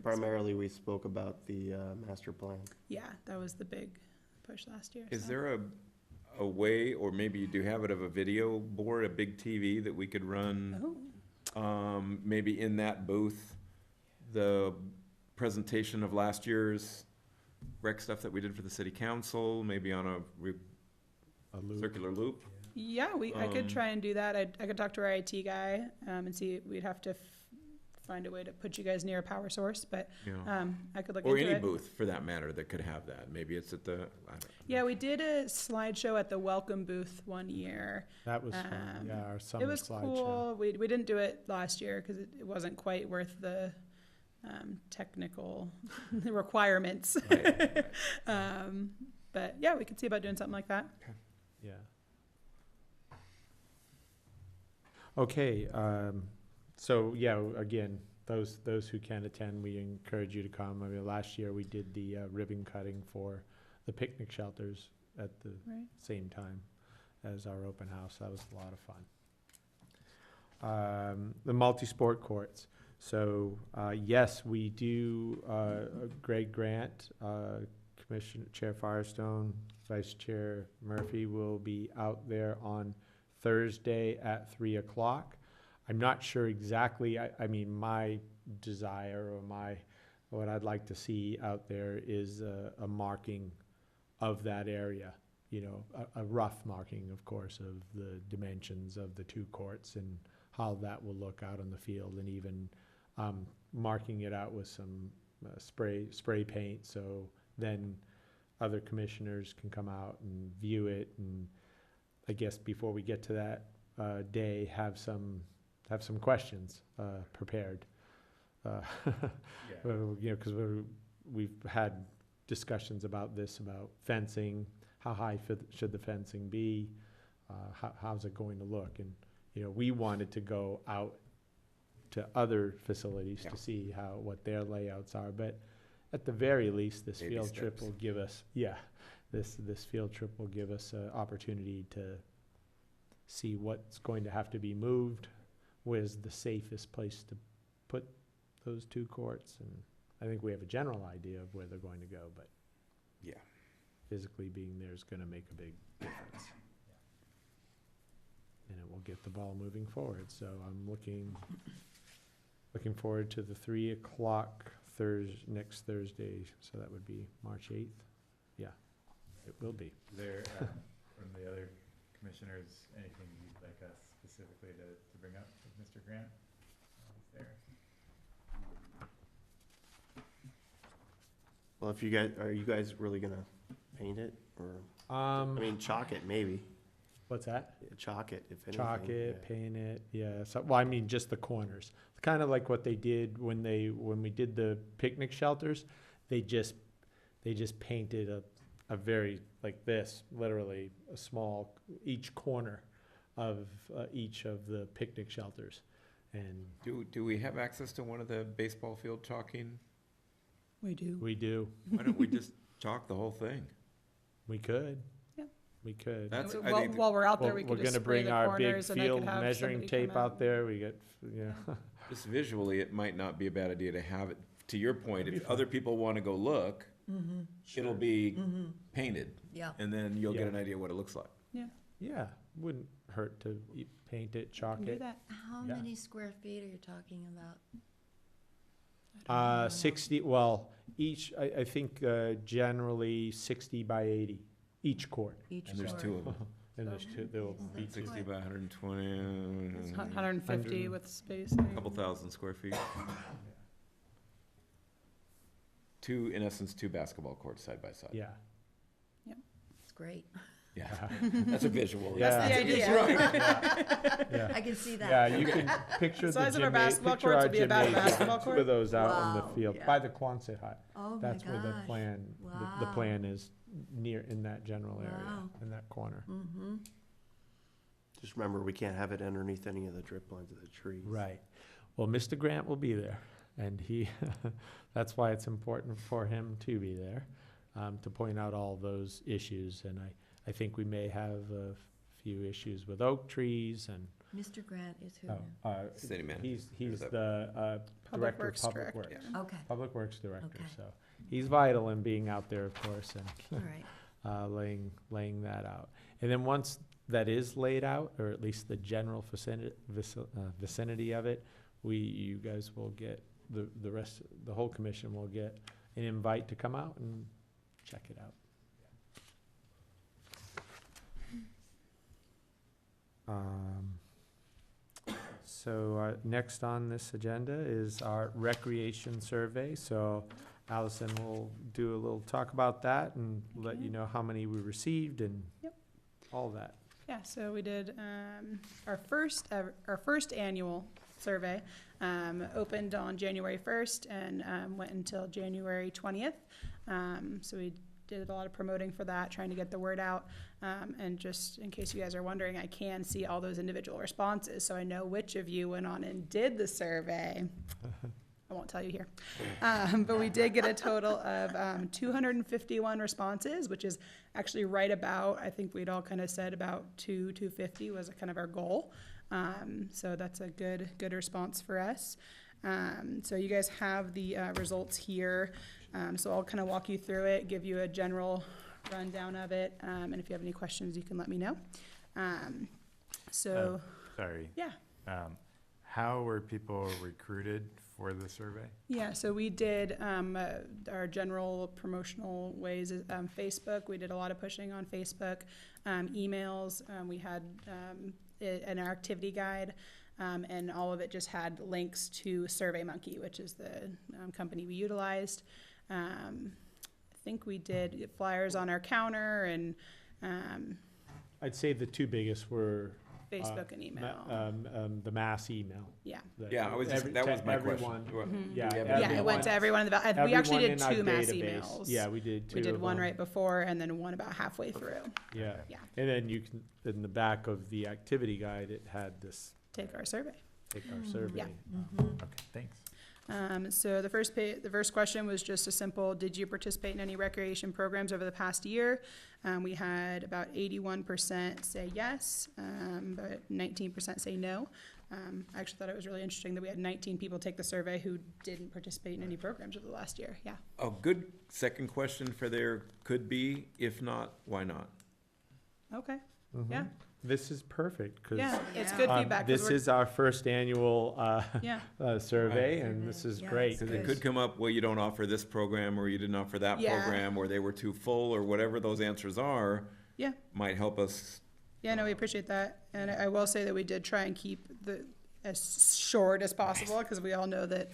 Primarily, we spoke about the master plan. Yeah, that was the big push last year. Is so. there a way, or maybe you do have it, of a video board, a big TV that we could run, Oh, maybe in that booth, the presentation of last year's rec stuff that we did for the city council, maybe on a circular loop? yeah, I could Um, try and do that. I could talk to our IT guy, and see, we'd have to find a way to put you guys near a power source, but, You know, I could look or into any it. booth, for that matter, that could have that. Maybe it's at the, I don't know. Yeah, we did a slideshow at the welcome booth one year. That was fun, yeah, our It summer was slideshow. cool. We didn't do it last year because it wasn't quite worth the technical requirements. Right. But yeah, we could see about doing something like that. Yeah. Okay, so, yeah, again, those who can attend, we encourage you to come. I mean, last year we did the ribbon cutting for the picnic shelters at the Right. same time as our open house. That was a lot of fun. The multi-sport courts. So, yes, we do, Greg Grant, Commissioner Chair Firestone, Vice Chair Murphy will be out there on Thursday at 3:00. I'm not sure exactly, I mean, my desire or what I'd like to see out there is a marking of that area, a rough marking, of course, of the dimensions of the two courts and how that will look out on the field, and even marking it out with some spray paint, so then other commissioners can come out and view it, and I guess before we get to that day, have some questions prepared. Because we've had discussions about this, about fencing, how high should the fencing be, how's it going to look, and we wanted to go out to other facilities Yeah. to see what their layouts are, but at the very least, this Baby field trip steps. will give us, this field trip will give us an opportunity to see what's going to have to be moved, where's the safest place to put those two courts, and I think we have a general idea of where they're going to go, but Yeah. physically being there is gonna make a big difference. And it will get the ball moving forward, so I'm looking forward to the 3:00 next Thursday, so that would be March 8th. Yeah, it will be. Is there, from the other commissioners, anything you'd like us specifically to bring up with Mr. Grant? Is there? Well, are you guys really gonna paint it, or, chalk it maybe? What's that? chalk it, if anything. Chalk it, yeah. paint it, yeah. So, well, I mean, just the corners. Kind of like what they did when we did the picnic shelters. They just painted a very, like this, literally a small, each corner of each of the picnic shelters. And Do we have access to one of the baseball field chalking? We do. we do, Why don't we just chalk the whole thing? we could. Yeah. We could. That's, I While, think, while we're out there, Well, we we're can just gonna spray bring the our big corners, and I could field have measuring somebody come tape out there. We get, yeah. just visually, it might not be a bad idea to have it, to your point, That'd if be fun. other people want to go look, it'll be painted, Yeah. and then you'll get Yeah. an idea what it looks like. Yeah, wouldn't hurt to paint it, chalk can do it. that. How Yeah. many square feet are you talking about? 60, well, each, I think generally 60 by 80, each court. Each And there's court? two of them, And there's two, there will be two. 60 by 120, It's a 150 with space. couple thousand square feet. Two, in essence, two basketball courts side by side. Yeah. It's great. Yeah, that's a visual. Yeah. That's the idea. Yeah. I can see that. Yeah, you can picture The the size of our gymnasium, basketball picture courts our would be about a gymnasium, basketball two court. of those out in Wow, the field, yeah. by the Quonset hut. Oh my That's where the gosh. plan, the Wow. plan is near, in that general area, Wow. in that corner. Mm-hmm. Just remember, we can't have it underneath any of the drip lines of the trees. Right. Well, Mr. Grant will be there, and he, that's why it's important for him to be there, to point out all those issues. And I think we may have a few issues with oak trees and, Mr. Grant is who oh, now? City manager. he's that- the Public Director of Works Public Director. Works. yeah. Okay, Public Works Director, Okay. so he's vital in being out there, of course, all and right. laying that out. And then once that is laid out, or at least the general vicinity of it, you guys will get, the rest, the whole commission will get an invite to come out and check it out. So next on this agenda is our recreation survey. So Allison will do a little talk about that and let you Okay. know how many we received and Yep. all that. Yeah, so we did our first annual survey, opened on January 1st and went until January 20th. So we did a lot of promoting for that, trying to get the word out. And just in case you guys are wondering, I can see all those individual responses, so I know which of you went on and did the survey. I won't tell you here. But we did get a total of 251 responses, which is actually right about, I think we'd all kind of said about 250 was kind of our goal. So that's a good response for us. So you guys have the results here. So I'll kind of walk you through it, give you a general rundown of it. And if you have any questions, you can let me know. So, Sorry. yeah. How were people recruited for the survey? Yeah, so we did our general promotional ways, Facebook. We did a lot of pushing on Facebook, emails. We had an activity guide, and all of it just had links to SurveyMonkey, which is the company we utilized. I think we did flyers on our counter and I'd say the two biggest were Facebook and email. the mass email. Yeah. Yeah, I was just, that was my question. Yeah, Do we have Yeah, any- it went to everyone in the, we actually did everyone in two our mass database. emails. Yeah, we did two We did of one them. right before and then one about halfway through. Yeah. Yeah. And then you can, in the back of the activity guide, it had this, Take our survey. take our survey. Yeah. Okay, thanks. So the first question was just a simple, did you participate in any recreation programs over the past year? We had about 81% say yes, but 19% say no. I actually thought it was really interesting that we had 19 people take the survey who didn't participate in any programs over the last year. Yeah. A good second question for there could be, if not, why not? Okay. Mhm. Yeah. This is perfect, because Yeah, it's good feedback. 'cause this we're- is our first annual Yeah. survey, Right. and this is Yeah, great. it's Because it Good. could come up, well, you don't offer this program, or you didn't offer that Yeah. program, or they were too full, or whatever those answers are. Yeah. Might help us. Yeah, no, we appreciate that. And I will say that we did try and keep as short as possible, because we all know that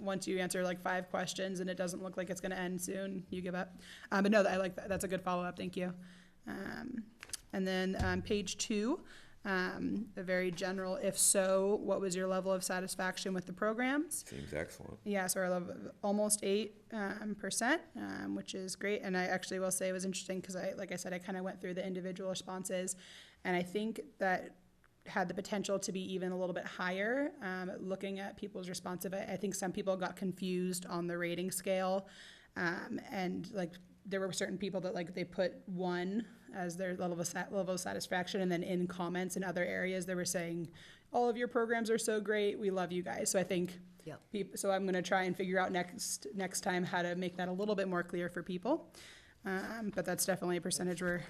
once you answer like 5 questions and it doesn't look like it's gonna end soon, you give up. But no, I like that. That's a good follow-up. Thank you. And then page 2, a very general, if so, what was your level of satisfaction with the programs? Seems excellent. Yeah, so our level, almost 8%, which is great. And I actually will say it was interesting because like I said, I kind of went through the individual responses, and I think that had the potential to be even a little bit higher. Looking at people's responsive, I think some people got confused on the rating scale, and like there were certain people that like they put 1 as their level of satisfaction, and then in comments in other areas they were saying, all of your programs are so great, we love you guys. So I think Yep. so I'm going to try and figure out next time how to make that a little bit more clear for people. But that's definitely a percentage we're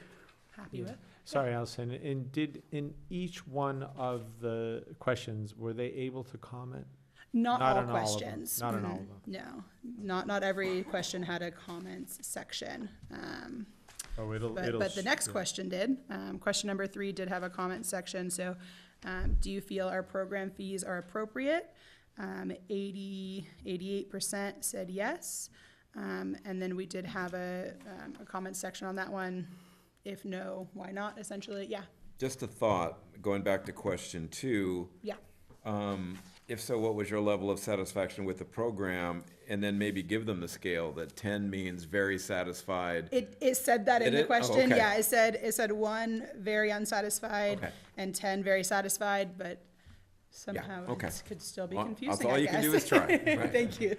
happy with. Sorry, Allison, and did, in each one of the questions, were they able to comment? Not Not all on all of them. questions. Not on all of them. No, not every question had a comments section. Oh, it'll. But the next question did. Question number 3 did have a comment section. So, do you feel our program fees are appropriate? 88% said yes. And then we did have a comment section on that one. If no, why not? Essentially, yeah. Just a thought, going back to question 2. Yeah. If so, what was your level of satisfaction with the program? And then maybe give them the scale that 10 means very satisfied. It said that in Did the it? Oh, question. okay. Yeah, it said 1 very unsatisfied Okay. and 10 very satisfied, but somehow okay. it could still be Well, confusing. that's all I you can do guess. is try, right? Thank you.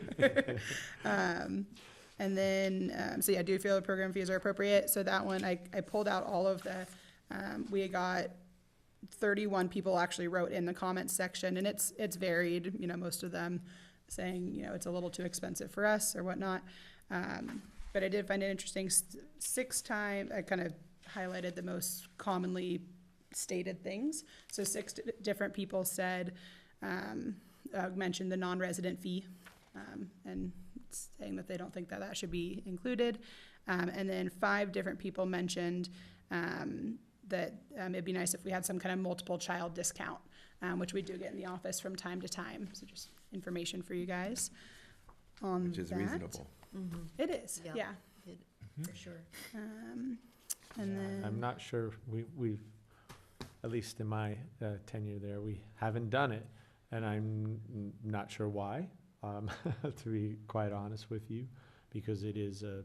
And then, so yeah, do you feel the program fees are appropriate? So that one, I pulled out all of the, we got 31 people actually wrote in the comments section, and it's varied, most of them saying, it's a little too expensive for us or whatnot. But I did find it interesting, 6 times, I kind of highlighted the most commonly stated things. So 6 different people said, mentioned the non-resident fee, and saying that they don't think that should be included. And then 5 different people mentioned that it'd be nice if we had some kind of multiple child discount, which we do get in the office from time to time. So just information for you guys on Which is that. reasonable. It is, Yeah. yeah. For sure. And Yeah, then, I'm not sure, we've, at least in my tenure there, we haven't done it, and I'm not sure why, to be quite honest with you, because it is a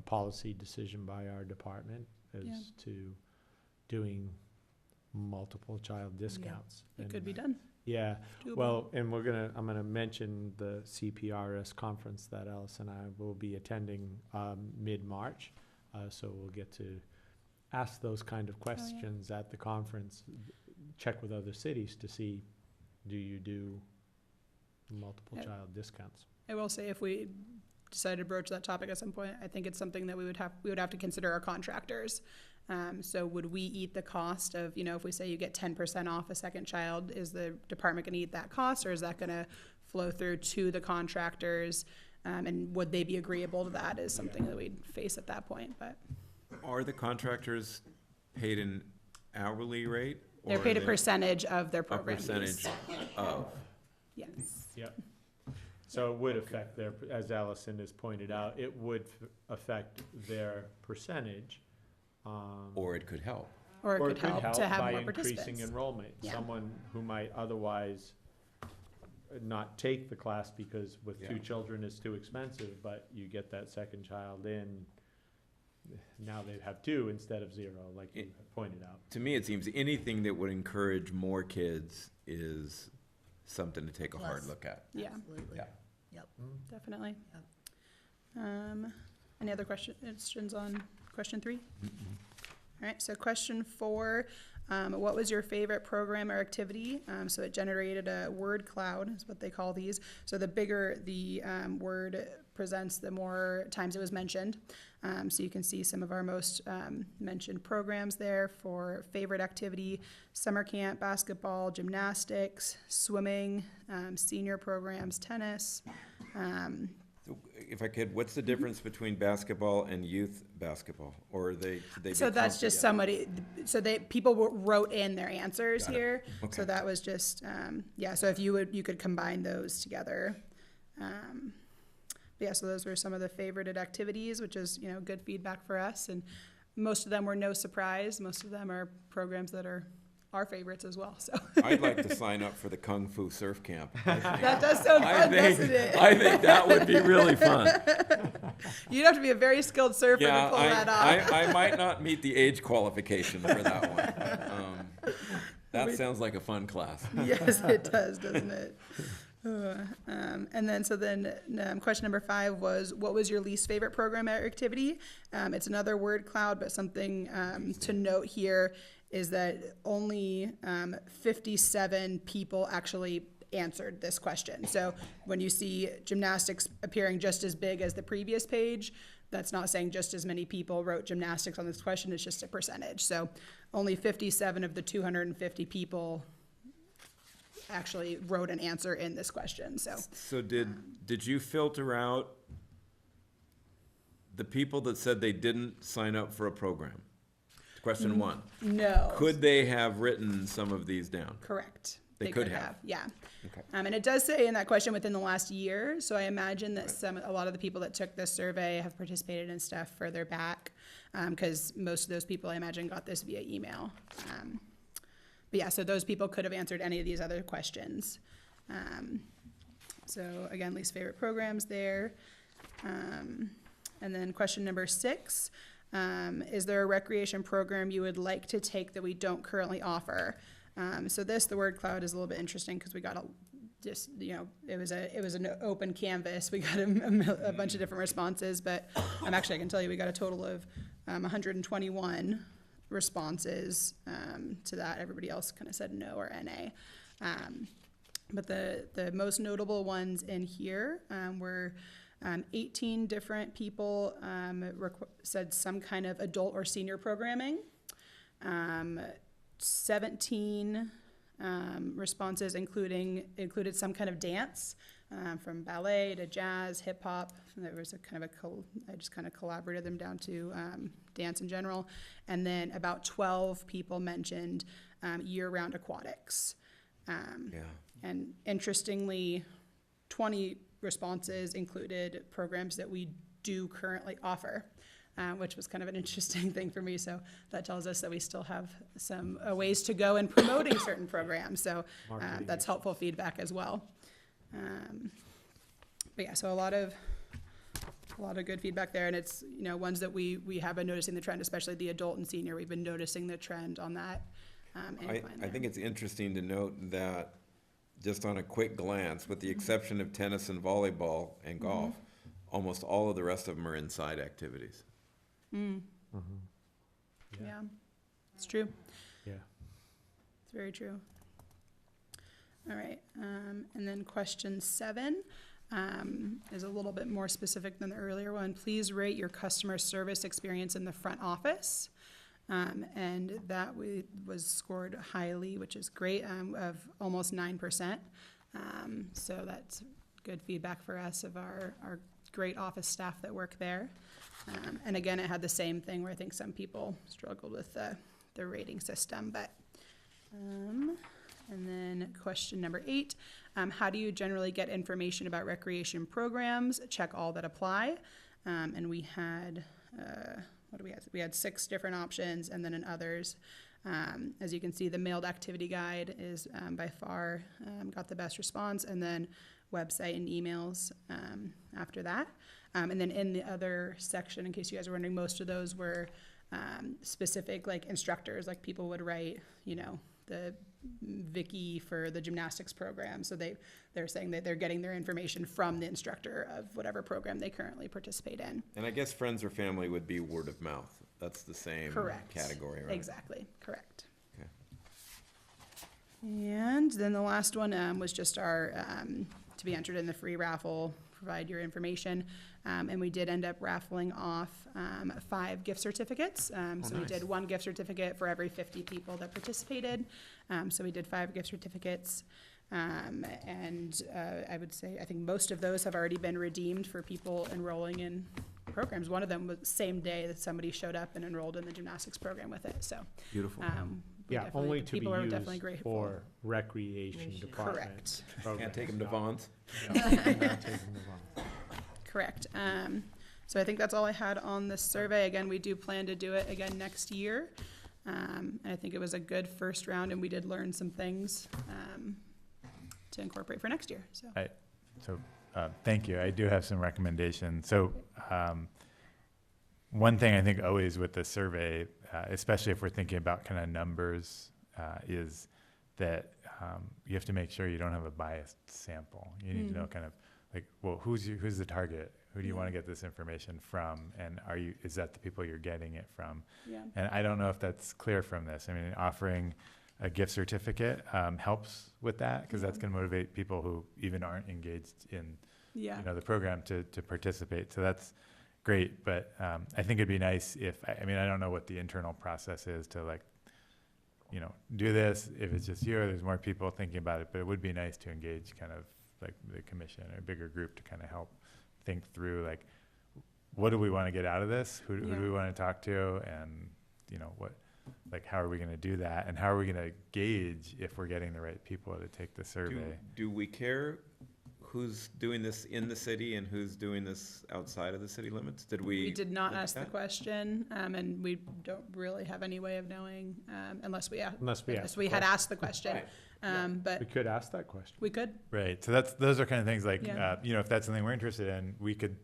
policy decision by our department as Yeah. to doing multiple child discounts. it And, could be done. Yeah, Doable. well, and I'm gonna mention the CPRS conference that Alice and I will be attending mid-March. So we'll get to ask those kind of questions at the conference, check with other cities to see, do you do multiple Yeah. child discounts? I will say, if we decide to broach that topic at some point, I think it's something that we would have to consider our contractors. So would we eat the cost of, if we say you get 10% off a second child, is the department gonna eat that cost, or is that gonna flow through to the contractors? And would they be agreeable to that is something that we'd face at that point, but Are the contractors paid an hourly rate? they're or paid a are they percentage of their A program percentage fees. of. Yes. Yep. So it would affect their, as Allison has pointed out, it would affect their percentage. Or it could help. Or it could help to have by more increasing participants. enrollment. Yeah. Someone who might otherwise not take the class because with 2 Yeah. children it's too expensive, but you get that second child in, now they have 2 instead of 0, like you pointed out. To me, it seems anything that would encourage more kids is something to take a hard Plus. look at. Yeah, Absolutely. Yeah. Yep. definitely. Yep. Any other questions on question 3? All right, so question 4, what was your favorite program or activity? So it generated a word cloud, is what they call these. So the bigger the word presents, the more times it was mentioned. So you can see some of our most mentioned programs there for favorite activity: summer camp, basketball, gymnastics, swimming, senior programs, tennis. If I could, what's the difference between basketball and youth basketball? Or are they, could they So be that's just clumped somebody, people wrote in their answers Got it. here. Okay. So that was just, so if you could combine those together. Yeah, so those were some of the favorited activities, which is, good feedback for us. And most of them were no surprise. Most of them are programs that are our favorites as well, so. I'd like to sign up for the Kung Fu Surf Camp. That does sound fun, doesn't it? I think that would be really fun. You'd have to be a very skilled surfer Yeah, to pull that off. I might not meet the age qualification for that one. That sounds like a fun class. Yes, it does, doesn't it? And then question number 5 was, what was your least favorite program or activity? It's another word cloud, but something to note here is that only 57 people actually answered this question. So when you see gymnastics appearing just as big as the previous page, that's not saying just as many people wrote gymnastics on this question, it's just a percentage. So only 57 of the 250 people actually wrote an answer in this question, So did you filter out the people that said they didn't sign up for a program? Question 1. no. Could they have written some of these down? Correct. They could have. Yeah. Okay. And it does say in that question within the last year, so I imagine that a lot of the people that took this survey have participated in stuff further back, because most of those people, I imagine, got this via email. But yeah, so those people could have answered any of these other questions. So again, least favorite programs there. And then question number 6, is there a recreation program you would like to take that we don't currently offer? So the word cloud is a little bit interesting because we got it was an open canvas. We got a bunch of different responses, but I can tell you we got a total of 121 responses to that. Everybody else kind of said no or NA. But the most notable ones in here were 18 different people said some kind of adult or senior programming. 17 responses included some kind of dance, from ballet to jazz, hip hop. There was I just kind of collaborated them down to dance in general. And then about 12 people mentioned year-round aquatics. And interestingly, 20 responses included programs that we do currently offer, which was kind of an interesting thing for me. So that tells us that we still have some ways to go in promoting certain programs. So that's helpful feedback as well. But yeah, so a lot of good feedback there, and it's ones that we have been noticing the trend, especially the adult and senior. We've been noticing the trend on that. I think it's interesting to note that just on a quick glance, with the exception of tennis and volleyball and golf, almost all of the rest of them are inside activities. Yeah, it's true. Yeah. It's very true. All right, and then question 7 is a little bit more specific than the earlier one. Please rate your customer service experience in the front office. And that was scored highly, which is great, of almost 9%. So that's good feedback for us of our great office staff that work there. And again, it had the same thing where I think some people struggled with the rating system. But and then question number 8, how do you generally get information about recreation programs? Check all that apply. And we had, what do we have? We had 6 different options, and then in others, as you can see, the mailed activity guide is by far got the best response, and then website and emails after that. And then in the other section, in case you guys are wondering, most of those were specific, like instructors, like people would write, the Vicky for the gymnastics program. So they're saying that they're getting their information from the instructor of whatever program they currently participate in. And I guess friends or family would be word of mouth. That's the same category, right? Exactly, correct. Okay. And then the last one was just our, to be entered in the free raffle, provide your information. And we did end up raffling off 5 gift certificates. So we did 1 gift certificate for every 50 people that participated. So we did 5 gift certificates. And I would say, I think most of those have already been redeemed for people enrolling in programs. One of them was the same day that somebody showed up and enrolled in the gymnastics program with it. So Beautiful. Yeah, only to be people are definitely used grateful. for recreation department. Correct. Can't take them to Vaughn's. No, cannot take them to Vaughn's. Correct. So I think that's all I had on this survey. Again, we do plan to do it again next year. And I think it was a good first round, and we did learn some things to incorporate for next year. So Thank you. I do have some recommendations. So one thing I think always with the survey, especially if we're thinking about kind of numbers, is that you have to make sure you don't have a biased sample. You need to know kind of like, well, who's the target? Who do you want to get this information from? And is that the people you're getting it from? yeah, And I don't know if that's clear from this. I mean, offering a gift certificate helps with that, because that's going to motivate people who even aren't engaged in yeah, the program to participate. So that's great. But I think it'd be nice if, I mean, I don't know what the internal process is to like, do this. If it's just you or there's more people thinking about it, but it would be nice to engage kind of like the commission or a bigger group to kind of help think through like, what do we want to get out of this? Who do we want to talk to? And, how are we going to do that? And how are we going to gauge if we're getting the right people to take the survey? Do we care who's doing this in the city and who's doing this outside of the city limits? we did not look at ask the that? question, and we don't really have any way of knowing, unless we had Right. asked the question. Right. But We could ask that question. we could, Right. So those are kind of things like, Yeah. if that's something we're interested in, we could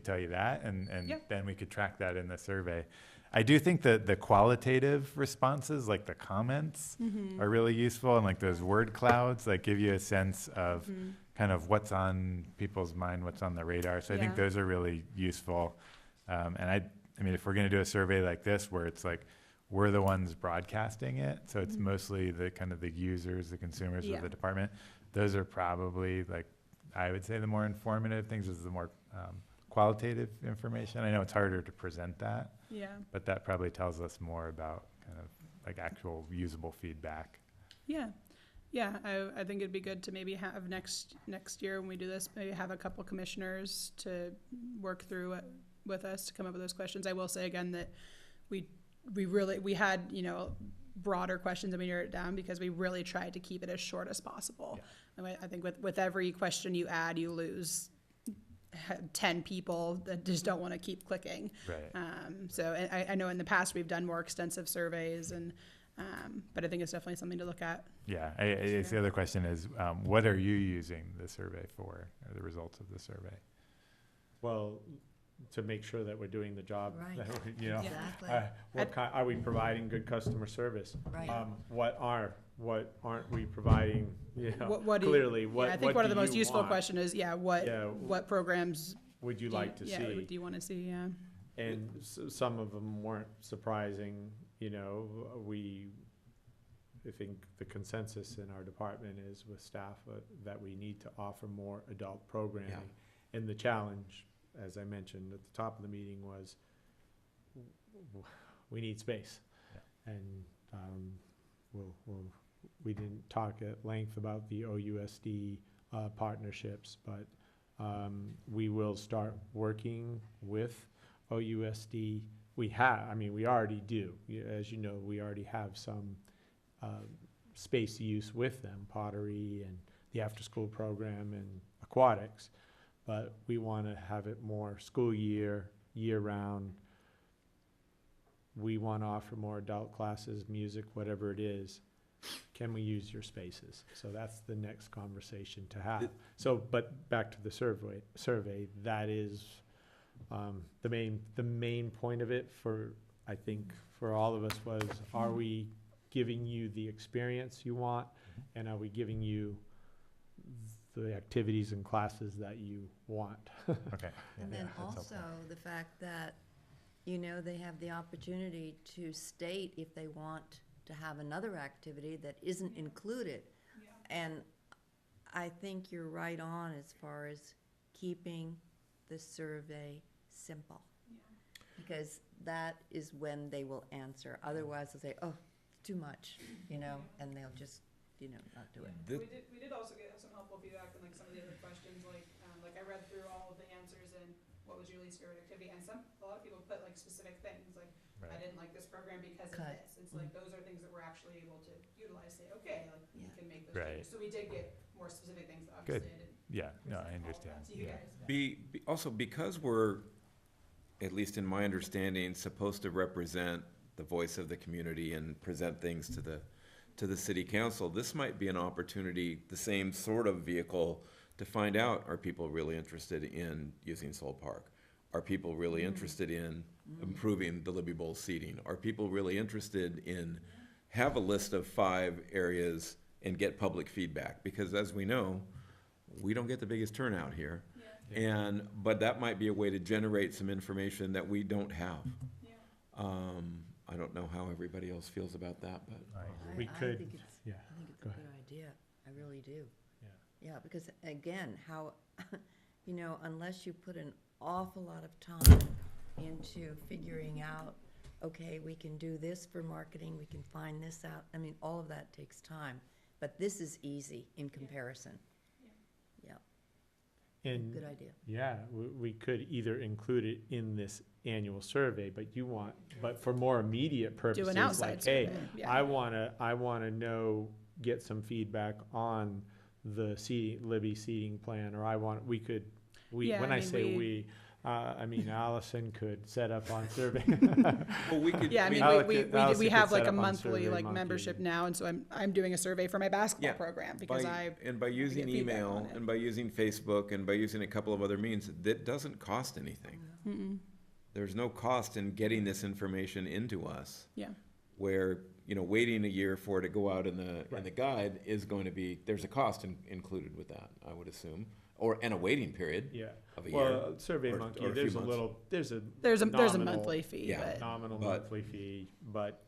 tell you that, and Yeah. then we could track that in the survey. I do think that the qualitative responses, like the comments, are really useful, and like those word clouds, like give you a sense of kind of what's on people's mind, what's on the radar. So I think Yeah. those are really useful. And I mean, if we're going to do a survey like this, where it's like, we're the ones broadcasting it, so it's mostly the kind of the users, the consumers Yeah. of the department. Those are probably like, I would say the more informative things is the more qualitative information. I know it's harder to present that, yeah. but that probably tells us more about kind of like actual usable feedback. Yeah, I think it'd be good to maybe have next year when we do this, maybe have a couple commissioners to work through it with us to come up with those questions. I will say again that we had, broader questions and we narrowed it down because we really tried to keep it as short as possible. And I think with every question you add, you lose 10 people that just don't want to keep clicking. Right. So I know in the past we've done more extensive surveys, and but I think it's definitely something to look at. Yeah. It's the other question is, what are you using the survey for, or the results of the survey? Well, to make sure that we're doing the job. Right. that we- Exactly. Are we providing good customer service? Right. What aren't we providing? What do you- Clearly, I think one of the most useful questions question is, what programs would you like to see? do you want to see? Yeah. And some of them weren't surprising, I think the consensus in our department is with staff that we need to offer more adult programming. And the challenge, as I mentioned at the top of the meeting, was we need space. Yeah. And we didn't talk at length about the OUSD partnerships, but we will start working with OUSD. We already do. As you know, we already have some space use with them, pottery and the after-school program and aquatics. But we want to have it more school year-round. We want to offer more adult classes, music, whatever it is. Can we use your spaces? So that's the next conversation to have. But back to the survey, that is the main point of it I think for all of us was, are we giving you the experience you want, and are we giving you the activities and classes that you want? Okay. And Yeah, then that's also helpful. the fact that, they have the opportunity to state if they want to have another activity that isn't included. And I think you're right on as far as keeping the survey simple. Because that is when they will answer. Otherwise, they'll say, oh, it's too much, and they'll just, not do it. We did also get some helpful feedback on some of the other questions, like I read through all of the answers and what was your least favorite activity, and a lot of people put specific things, like I Right. didn't like this program because of Cut. this. It's those are things that we're actually able to utilize, say, okay, we Yeah. can make those Right. changes. So we did get more specific things, Good. obviously I didn't Yeah. No, present I all of understand. that to you Yeah. guys. Also, because we're at least in my understanding, supposed to represent the voice of the community and present things to the city council. This might be an opportunity, the same sort of vehicle, to find out, are people really interested in using Soul Park? Are people really interested in improving the Libby Bowl seating? Are people really interested in have a list of 5 areas and get public feedback? Because as we know, we don't get the biggest turnout here. But that might be a way to generate some information that we don't have. I don't know how everybody else feels about that, but. We I could, think it's, yeah, I think it's a go good ahead. idea. I really do. Yeah. Yeah, because again, how, unless you put an awful lot of time into figuring out, okay, we can do this for marketing, we can find this out. I mean, all of that takes time, but this is easy in comparison. Yeah, And, good idea. yeah, we could either include it in this annual survey, but for more immediate purposes, Do an outside like, hey, survey, yeah. I wanna know, get some feedback on the Libby seating plan, or Yeah, when I I mean, say we, Allison could set up on survey. Well, we could. Yeah, I mean, Allison we could have set like a up on monthly like SurveyMonkey. membership now, and so I'm doing a survey for my basketball Yeah, program because by using get feedback email on it. and by using Facebook and by using a couple of other means, that doesn't cost anything. There's no cost in getting this information into us. Yeah. Where, waiting a year for it to go out in the Right. guide is going to be, there's a cost included with that, I would assume, and a waiting period. Yeah, Of a year. well, Survey or- Monkey, or a few there's a months. little, there's a there's a nominal- monthly fee, Yeah. but nominal But- monthly fee, but,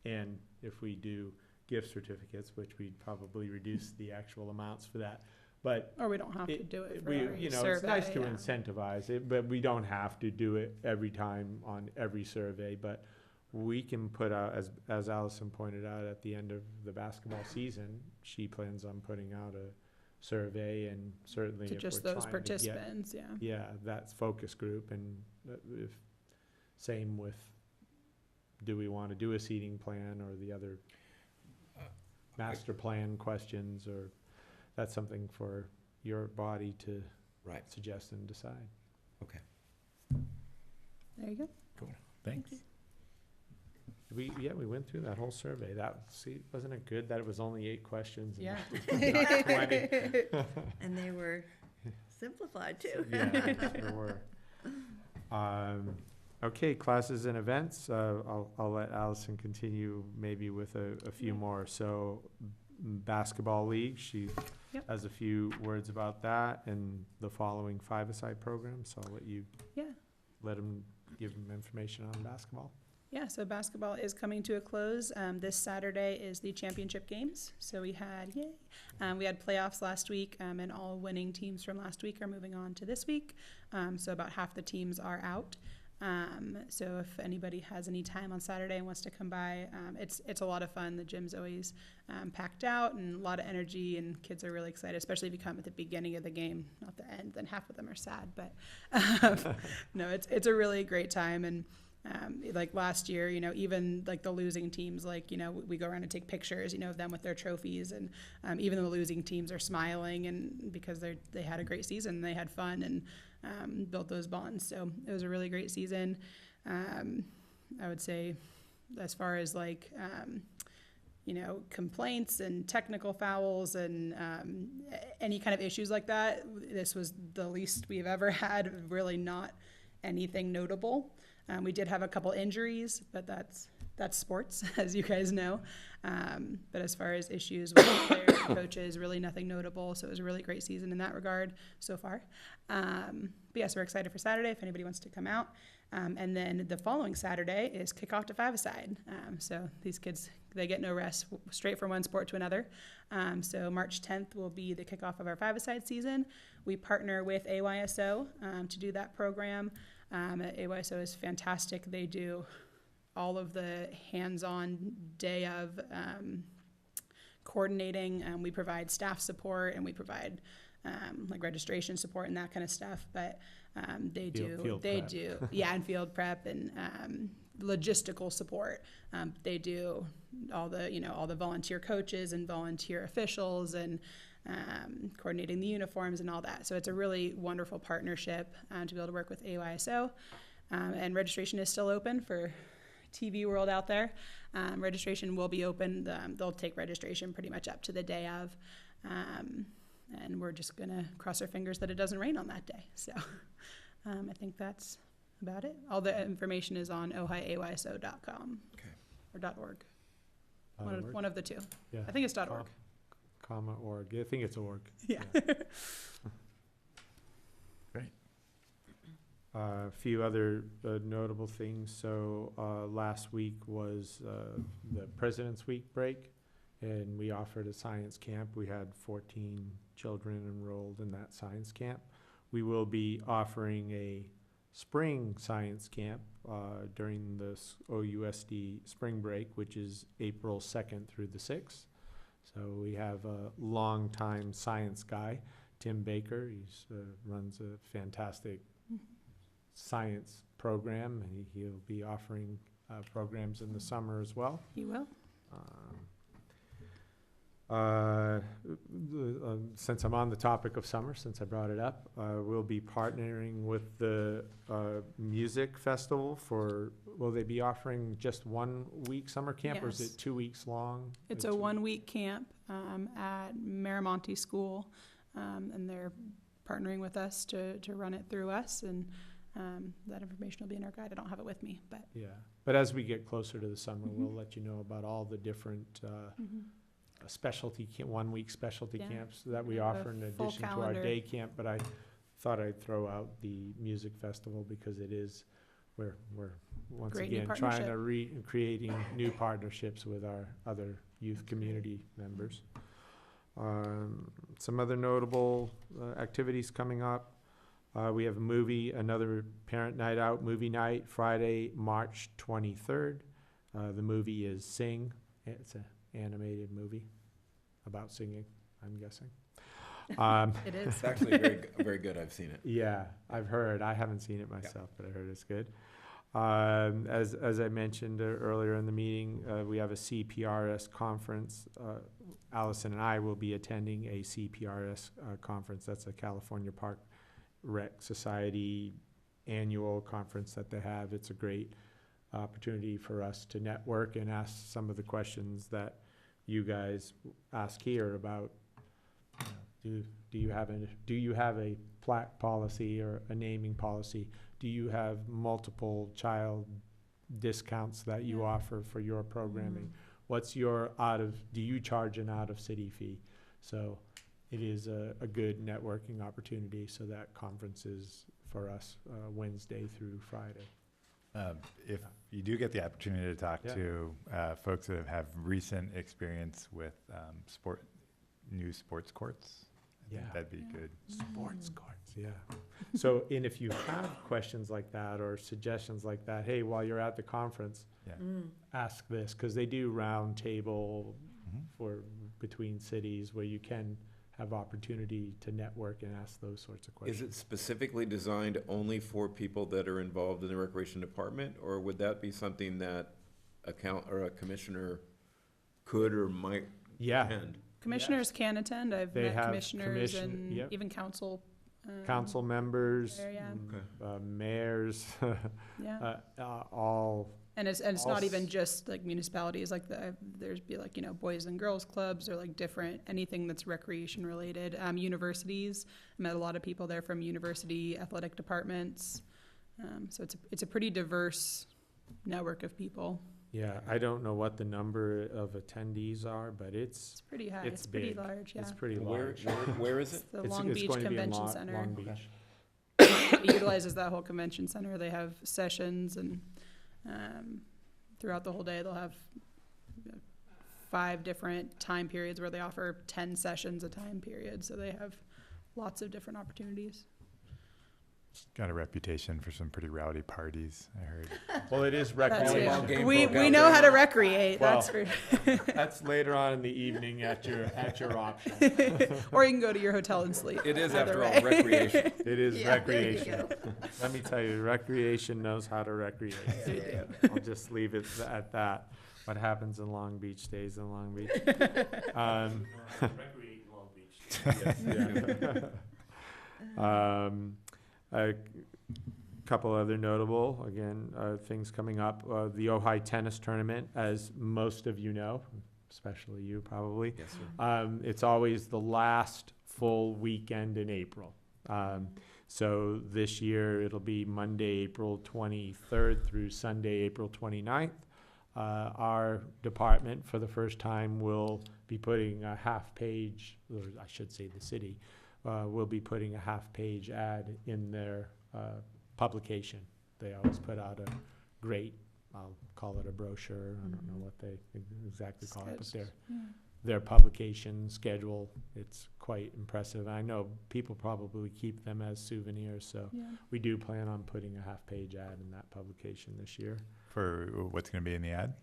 and if we do gift certificates, which we'd probably reduce the actual amounts for that, but or we don't have to do it for we, every it's survey, nice to yeah. incentivize it, but we don't have to do it every time on every survey, but we can put out, as Allison pointed out, at the end of the basketball season, she plans on putting out a survey, and certainly To if just we're those trying to get, participants, yeah. yeah, that's focus group, and if, same with, do we want to do a seating plan or the other master plan questions, or that's something for your body to Right. suggest and decide. Okay. There you go. Thanks. We went through that whole survey. Wasn't it good that it was only 8 questions? and Yeah. not 20? And they were simplified too. Yeah, there were. Okay, classes and events. I'll let Allison continue maybe with a few more. So basketball league, she Yep. has a few words about that and the following five-a-side programs. So I'll let you Yeah. give them information on basketball. Yeah, so basketball is coming to a close. This Saturday is the championship games. So we had playoffs last week, and all winning teams from last week are moving on to this week. So about half the teams are out. So if anybody has any time on Saturday and wants to come by, it's a lot of fun. The gym's always packed out and a lot of energy, and kids are really excited, especially if you come at the beginning of the game, not the end. Then half of them are sad, but no, it's a really great time. And like last year, even like the losing teams, we go around and take pictures, of them with their trophies, and even the losing teams are smiling, and because they had a great season, they had fun and built those bonds. So it was a really great season. I would say, as far as complaints and technical fouls and any kind of issues like that, this was the least we've ever had. Really, not anything notable. We did have a couple injuries, but that's sports, as you guys know. But as far as issues with players and coaches, really nothing notable. So it was a really great season in that regard so far. But yes, we're excited for Saturday if anybody wants to come out. And then the following Saturday is kickoff to five-a-side. So these kids, they get no rest, straight from one sport to another. So March 10th will be the kickoff of our five-a-side season. We partner with AYSO to do that program. AYSO is fantastic. They do all of the hands-on day of coordinating. We provide staff support, and we provide registration support and that kind of stuff. But they do, and field prep and logistical support. They do all the volunteer coaches and volunteer officials, and coordinating the uniforms and all that. So it's a really wonderful partnership to be able to work with AYSO. And registration is still open for TV world out there. Registration will be open. They'll take registration pretty much up to the day of. And we're just going to cross our fingers that it doesn't rain on that day. So I think that's about it. All the information is on ojaiayso.com or .org. One of the two. Yeah. I think it's .org. .org. I think it's org. Yeah. Great. A few other notable things. So last week was the President's Week break, and we offered a science camp. We had 14 children enrolled in that science camp. We will be offering a spring science camp during the OUSD spring break, which is April 2nd through the 6th. So we have a longtime science guy, Tim Baker. He runs a fantastic science program, and he'll be offering programs in the summer as well. You will? Since I'm on the topic of summer, since I brought it up, we'll be partnering with the music festival will they be offering just 1 week summer camp, or is Yes. it 2 weeks long? It's a 1 week camp at Miramonte School, and they're partnering with us to run it through us, and that information will be in our guide. I don't have it with me, but Yeah, but as we get closer to the summer, we'll let you know about all the different specialty 1 week specialty Yeah. camps that we We have a offer in full addition to our calendar. day camp. But I thought I'd throw out the music festival because it is we're once Great new again trying to partnership. creating new partnerships with our other youth community members. Some other notable activities coming up. We have another parent night out, movie night, Friday, March 23rd. The movie is Sing. It's an animated movie about singing, I'm guessing. it is. It's actually very good. I've seen it. Yeah, I've heard. I haven't seen it myself, but I heard it's good. As I mentioned earlier in the meeting, we have a CPRS conference. Allison and I will be attending a CPRS conference. That's a California Park Rec Society annual conference that they have. It's a great opportunity for us to network and ask some of the questions that you guys ask here about. Do you have a plaque policy or a naming policy? Do you have multiple child discounts that you offer for your programming? What's your do you charge an out-of-city fee? So it is a good networking opportunity. So that conference is for us Wednesday through Friday. If you do get the opportunity to talk to folks that have recent experience with new sports courts, I think that'd be good. Sports courts, yeah. So, and if you have questions like that or suggestions like that, hey, while you're at the conference, ask this, because they do round table for between cities where you can have opportunity to network and ask those sorts of questions. Is it specifically designed only for people that are involved in the recreation department, or would that be something that a commissioner could or might attend? Commissioners can attend. I've They met have commissioners and even council. Council members, there, yeah. mayors, Yeah. all. And it's all not even s- just like municipalities, like there's be like, boys and girls clubs or like different, anything that's recreation related. Universities, I met a lot of people there from university athletic departments. So it's a pretty diverse network of people. Yeah, I don't know what the number of attendees are, but It's pretty high. It's It's pretty big. large, yeah. it's pretty Where, large. where is it? It's the It's- Long it's Beach going to be in Convention Long Center. Beach. It utilizes that whole convention center. They have sessions and throughout the whole day they'll have 5 different time periods where they offer 10 sessions a time period. So they have lots of different opportunities. Got a reputation for some pretty rowdy parties, I heard. Well, it is That's recreation. Game We broke out know there. how to recreate. Well, That's for That's later on in the evening at your option. or you can go to your hotel and sleep. It is, Either after way. all, recreation. It is Yeah, there you recreation. go. Let me tell you, recreation knows how to recreate. They do. I'll just leave it at that. What happens in Long Beach stays in Long Beach. Yes, yeah. A couple other notable, again, things coming up. The Ojai tennis tournament, as most of you know, especially you probably. Yes, sir. It's always the last full weekend in April. So this year it'll be Monday, April 23rd through Sunday, April 29th. Our department, for the first time, will be putting a half-page, or I should say the city, will be putting a half-page ad in their publication. They always put out a great, I'll call it a brochure, I don't know what they exactly call it, but their publication schedule, it's quite impressive. I know people probably keep them as souvenirs, so we do plan on putting a half-page ad in that publication this year. For what's going to be in the ad?